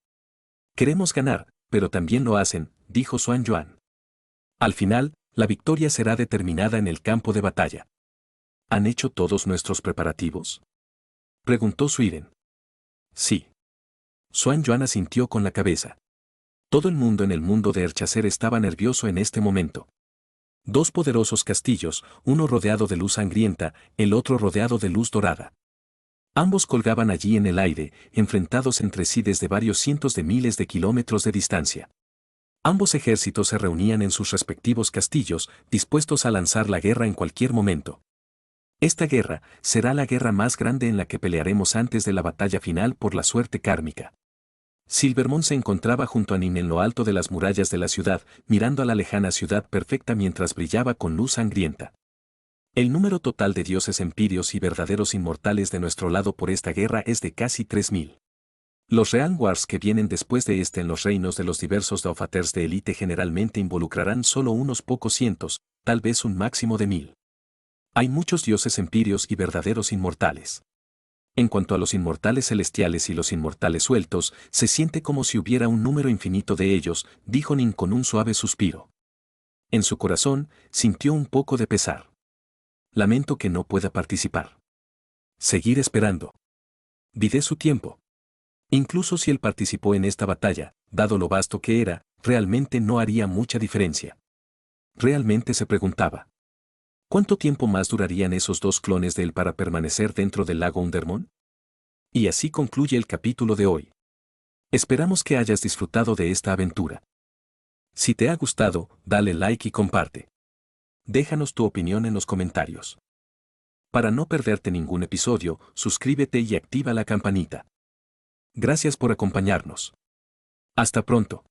Queremos ganar, pero también lo hacen, dijo Xuan Yuan. Al final, la victoria será determinada en el campo de batalla. ¿Han hecho todos nuestros preparativos? Preguntó Suiren. Sí. Xuan Yuan asintió con la cabeza. Todo el mundo en el mundo de Erchazer estaba nervioso en este momento. Dos poderosos castillos, uno rodeado de luz sangrienta, el otro rodeado de luz dorada. Ambos colgaban allí en el aire, enfrentados entre sí desde varios cientos de miles de kilómetros de distancia. Ambos ejércitos se reunían en sus respectivos castillos, dispuestos a lanzar la guerra en cualquier momento. Esta guerra será la guerra más grande en la que pelearemos antes de la batalla final por la suerte kármica. Silvermon se encontraba junto a Nin en lo alto de las murallas de la ciudad, mirando a la lejana ciudad perfecta mientras brillaba con luz sangrienta. El número total de dioses empíreos y verdaderos inmortales de nuestro lado por esta guerra es de casi 3000. Los Realm Wars que vienen después de este en los reinos de los diversos Daofaters de élite generalmente involucrarán solo unos pocos cientos, tal vez un máximo de 1000. Hay muchos dioses empíreos y verdaderos inmortales. En cuanto a los inmortales celestiales y los inmortales sueltos, se siente como si hubiera un número infinito de ellos, dijo Nin con un suave suspiro. En su corazón, sintió un poco de pesar. Lamento que no pueda participar. Seguir esperando. Vidé su tiempo. Incluso si él participó en esta batalla, dado lo vasto que era, realmente no haría mucha diferencia. Realmente se preguntaba. ¿Cuánto tiempo más durarían esos dos clones de él para permanecer dentro del lago Undermon? Y así concluye el capítulo de hoy. Esperamos que hayas disfrutado de esta aventura. Si te ha gustado, dale like y comparte. Déjanos tu opinión en los comentarios. Para no perderte ningún episodio, suscríbete y activa la campanita. Gracias por acompañarnos. Hasta pronto.